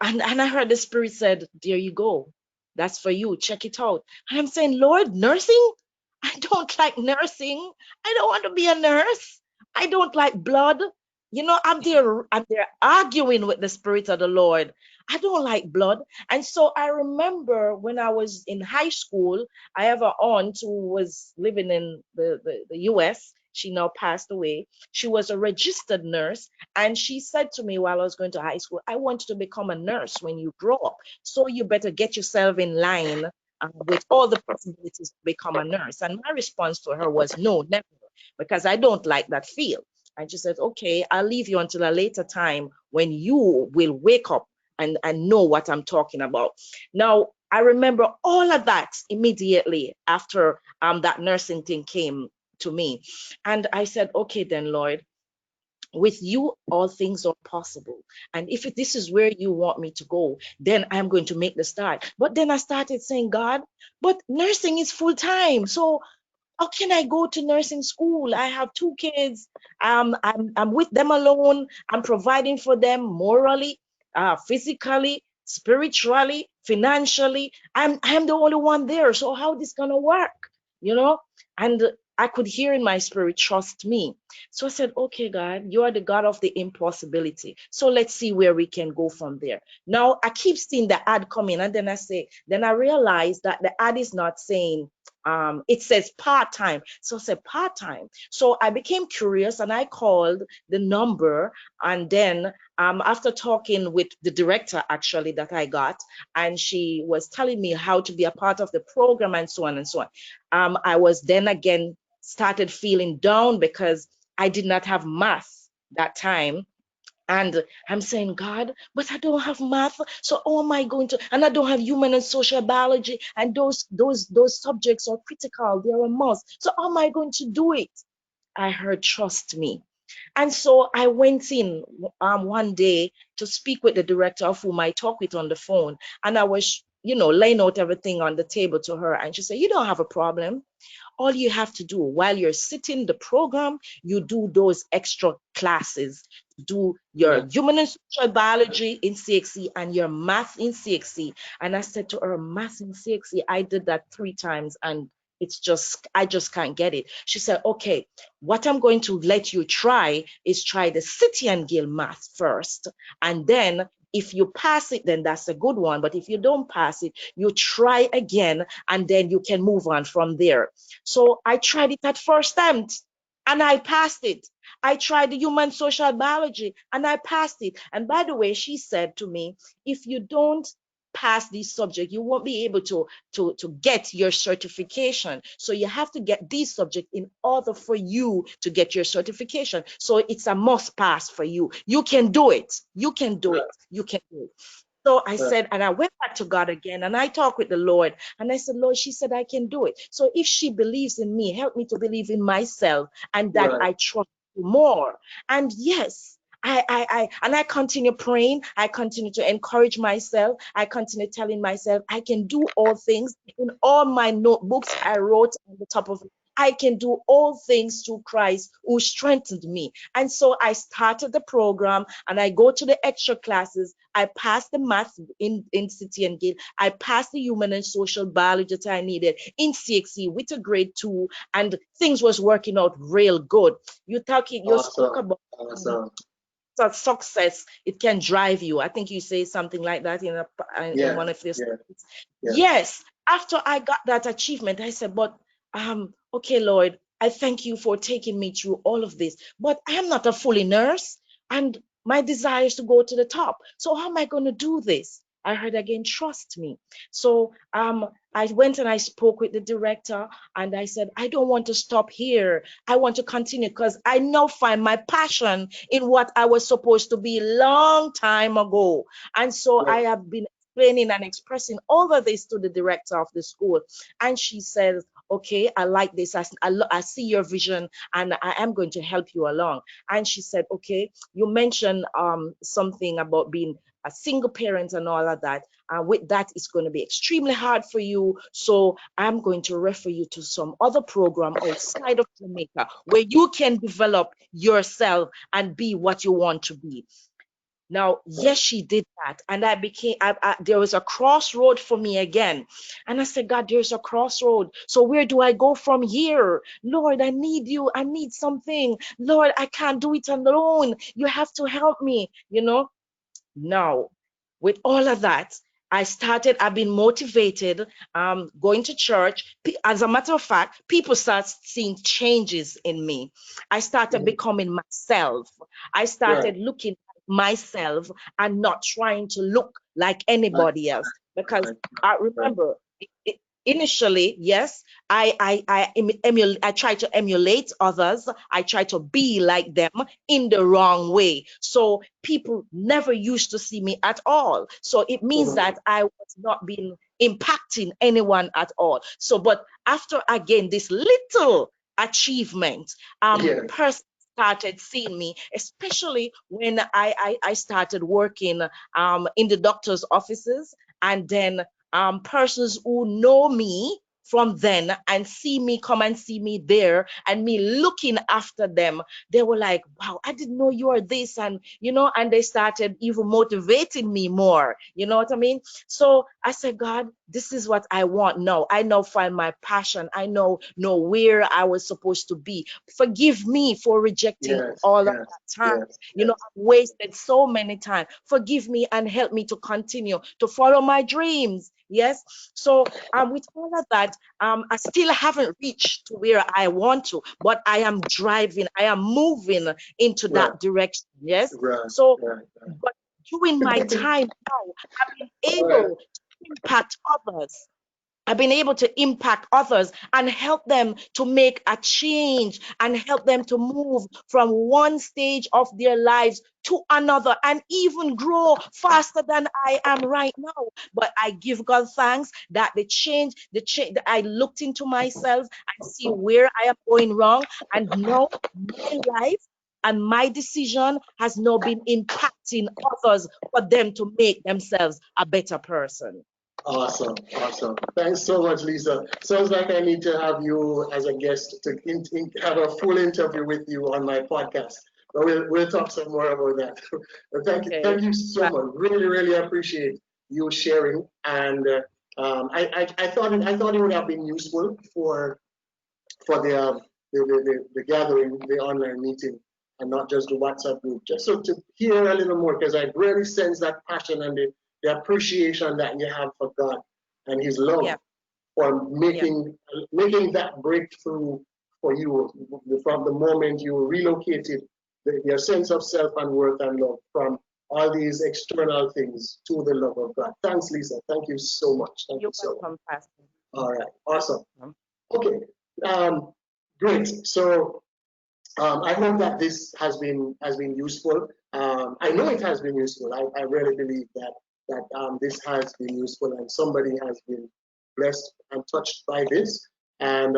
and I heard the Spirit said, there you go, that's for you, check it out. And I'm saying, Lord, nursing? I don't like nursing. I don't want to be a nurse. I don't like blood. I'm there arguing with the Spirit of the Lord. I don't like blood. And so I remember when I was in high school, I have an aunt who was living in the US. She now passed away. She was a registered nurse, and she said to me while I was going to high school, I want you to become a nurse when you grow up. So you better get yourself in line with all the possibilities to become a nurse. And my response to her was, no, never, because I don't like that field. And she said, okay, I'll leave you until a later time when you will wake up and know what I'm talking about. Now, I remember all of that immediately after that nursing thing came to me. And I said, okay, then, Lord, with you all things are possible, and if this is where you want me to go, then I'm going to make the start. But then I started saying, God, but nursing is full time, so how can I go to nursing school? I have two kids. I'm with them alone. I'm providing for them morally, physically, spiritually, financially. I'm the only one there. So how this gonna work? You know? And I could hear in my spirit, trust me. So I said, okay, God, you are the God of the impossibility. So let's see where we can go from there. Now I keep seeing the ad coming, and then I realize that the ad is not saying it says part-time. So I said part-time. So I became curious and I called the number. And then after talking with the director actually that I got, and she was telling me how to be a part of the program and so on and so on. I was then again started feeling down because I did not have math that time. And I'm saying, God, but I don't have math. So how am I going to? And I don't have human and social biology. And those subjects are critical. They're a must. So how am I going to do it? I heard, trust me. And so I went in one day to speak with the director of whom I talked with on the phone. And I was, laying out everything on the table to her. And she said, you don't have a problem. All you have to do while you're sitting the program, you do those extra classes, do Yeah. your human and social biology in CXC and your math in CXC. And I said to her, math in CXC, I did that 3 times and I just can't get it. She said, okay, what I'm going to let you try is try the City and Guild math first. And then if you pass it, then that's a good one. But if you don't pass it, you try again and then you can move on from there. So I tried it at first attempt and I passed it. I tried the human social biology and I passed it. And by the way, she said to me, if you don't pass this subject, you won't be able to get your certification. So you have to get these subjects in order for you to get your certification. So it's a must pass for you. You can do it. You can do it. You can do it. So I Right. said, and I went back to God again and I talked with the Lord and I said, Lord, she said, I can do it. So if she believes in me, help me to believe in myself and that Right. I trust you more. And yes, and I continue praying. I continue to encourage myself. I continue telling myself I can do all things. In all my notebooks, I wrote on the top of it, I can do all things through Christ who strengthened me. And so I started the program and I go to the extra classes. I passed the math in City and Guild. I passed the human and social biology that I needed in CXC with a grade 2, and things was working out real good. You spoke Awesome. about Awesome. that success, it can drive you. I think you say something like that in Yeah, one of your yeah, statements. yeah. Yes, after I got that achievement, I said, but okay, Lord, I thank you for taking me through all of this, but I am not a fully nurse, and my desire is to go to the top. So how am I going to do this? I heard again, trust me. So I went and I spoke with the director, and I said, I don't want to stop here. I want to continue because I now find my passion in what I was supposed to be long time ago. And so Yeah. I have been explaining and expressing all of this to the director of the school. And she says, okay, I like this. I see your vision, and I am going to help you along. And she said, okay, you mentioned something about being a single parent and all of that. With that, it's going to be extremely hard for you. So I'm going to refer you to some other program outside of Jamaica where you can develop yourself and be what you want to be. Now, yes, she did that. And there was a crossroad for me again. And I said, God, there's a crossroad. So where do I go from here? Lord, I need you. I need something. Lord, I can't do it alone. You have to help me, Now, with all of that, I've been motivated, going to church. As a matter of fact, people start seeing changes in me. I started Mhm. becoming myself. I Right. started looking at myself and not trying to look like Right. anybody else. Because Right. I Right. remember initially, yes, I try to emulate others. I try to be like them in the wrong way. So people never used to see me at all. So it means Mhm. that I was not being impacting anyone at all. So, but after again this little achievement, Yeah. person started seeing me, especially when I started working in the doctor's offices, and then persons who know me from then and see me come and see me there and me looking after them, they were like, wow, I didn't know you are this, and they started even motivating me more, you know what I mean? So I said, God, this is what I want now. I now find my passion. I know where I was supposed to be. Forgive me for rejecting Yes. all of Yes. that time. Yes. I've Yes. wasted so many time. Forgive me and help me to continue to follow my dreams. Yes. So with all of that, I still haven't reached to where I want to, but I am driving, I am moving into Right. that direction. Yes. Right. So, Right. but during my Right. time now, I've been All right. able to impact others. I've been able to impact others and help them to make a change and help them to move from one stage of their lives to another and even grow faster than I am right now. But I give God thanks that that I looked into myself and see where I am going wrong. And now my life and my decision has now been impacting others for them to make themselves a better person. Awesome. Awesome. Thanks so much, Lisa. Sounds like I need to have you as a guest to have a full interview with you on my podcast. But we'll talk some more about that. But Okay. thank you so much. Really, really appreciate you sharing. And I thought it would have been useful for the gathering, the online meeting, and not just the WhatsApp group, just so to hear a little more, because I really sense that passion and the appreciation that you have for God and His love Yeah. for Yeah. making that breakthrough for you from the moment you relocated your sense of self and worth and love from all these external things to the love of God. Thanks, Lisa. Thank you so much. Thank you You're so much. welcome, Pastor. All right. Awesome. Mhm. Okay. Great. So I hope that this has been useful. I know it has been useful. I really believe that this has been useful and somebody has been blessed and touched by this. And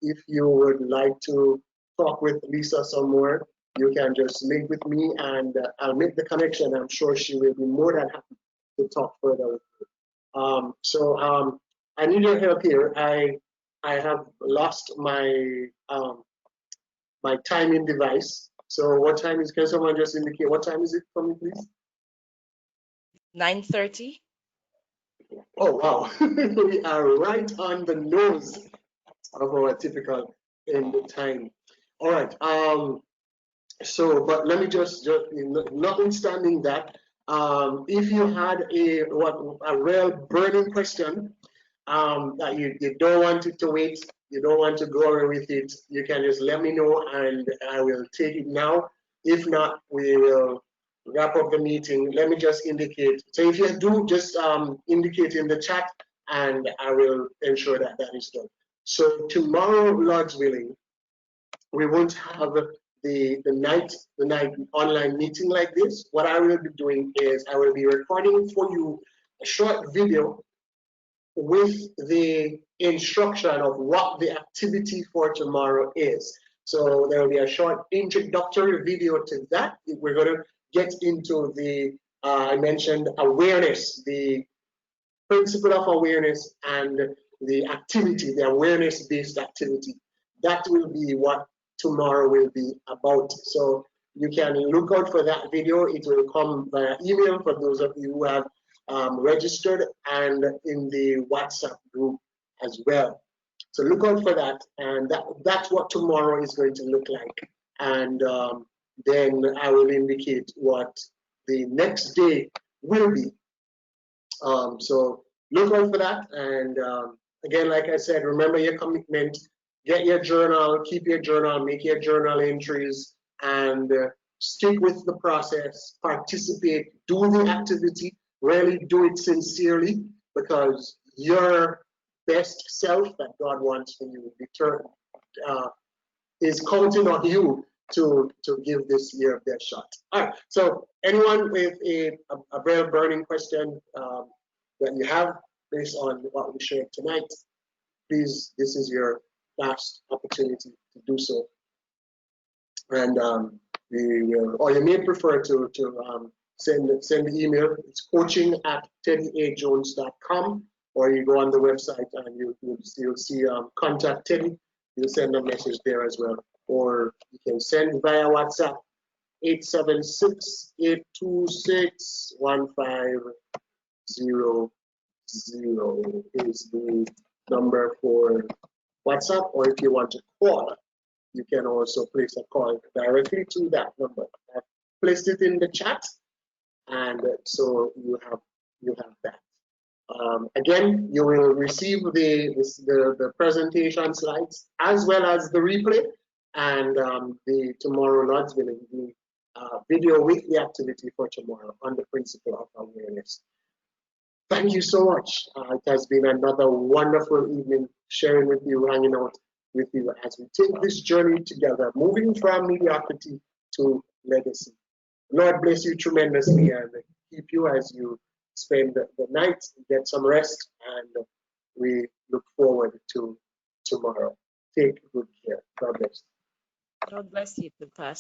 if you would like to talk with Lisa some more, you can just link with me and I'll make the connection. I'm sure she will be more than happy to talk further with you. I need your help here. I have lost my timing device. So what time is, can someone just indicate what time is it for me, please? 9:30. Oh, wow. We are right on the nose of our typical end time. All right. So, but let me just notwithstanding that, if you had a real burning question that you don't want it to wait, you don't want to go away with it, you can just let me know and I will take it now. If not, we will wrap up the meeting. Let me just indicate. So if you do, just indicate in the chat and I will ensure that that is done. So tomorrow, Lord's willing, we won't have the night online meeting like this. What I will be doing is I will be recording for you a short video with the instruction of what the activity for tomorrow is. So there will be a short introductory video to that. We're going to get into the I mentioned awareness, the principle of awareness, and the activity, the awareness-based activity. That will be what tomorrow will be about. So you can look out for that video. It will come via email for those of you who have registered, and in the WhatsApp group as well. So look out for that, and that's what tomorrow is going to look like. And then I will indicate what the next day will be. So look out for that. And again, like I said, remember your commitment. Get your journal, keep your journal, make your journal entries, and stick with the process. Participate, do the activity, really do it sincerely, because your best self that God wants for you is counting on you to give this year their shot. All right. So anyone with a very burning question that you have based on what we shared tonight, please, this is your last opportunity to do so. And we will, or you may prefer to send the email. It's coaching@teddyajones.com, or you go on the website and you'll see contact Teddy. You'll send a message there as well, or you can send via WhatsApp. 876-826-1500 is the number for WhatsApp, or if you want to call, you can also place a call directly to that number. I've placed it in the chat, and so you have that. Again, you will receive the presentation slides as well as the replay, and the tomorrow, Lord's willing, the video with the activity for tomorrow on the principle of awareness. Thank you so much. It has been another wonderful evening sharing with you, hanging out with you as we take this journey together, moving from mediocrity to legacy. Lord bless you tremendously and keep you as you spend the night, get some rest, and we look forward to tomorrow. Take good care. God bless. God bless you, Pastor.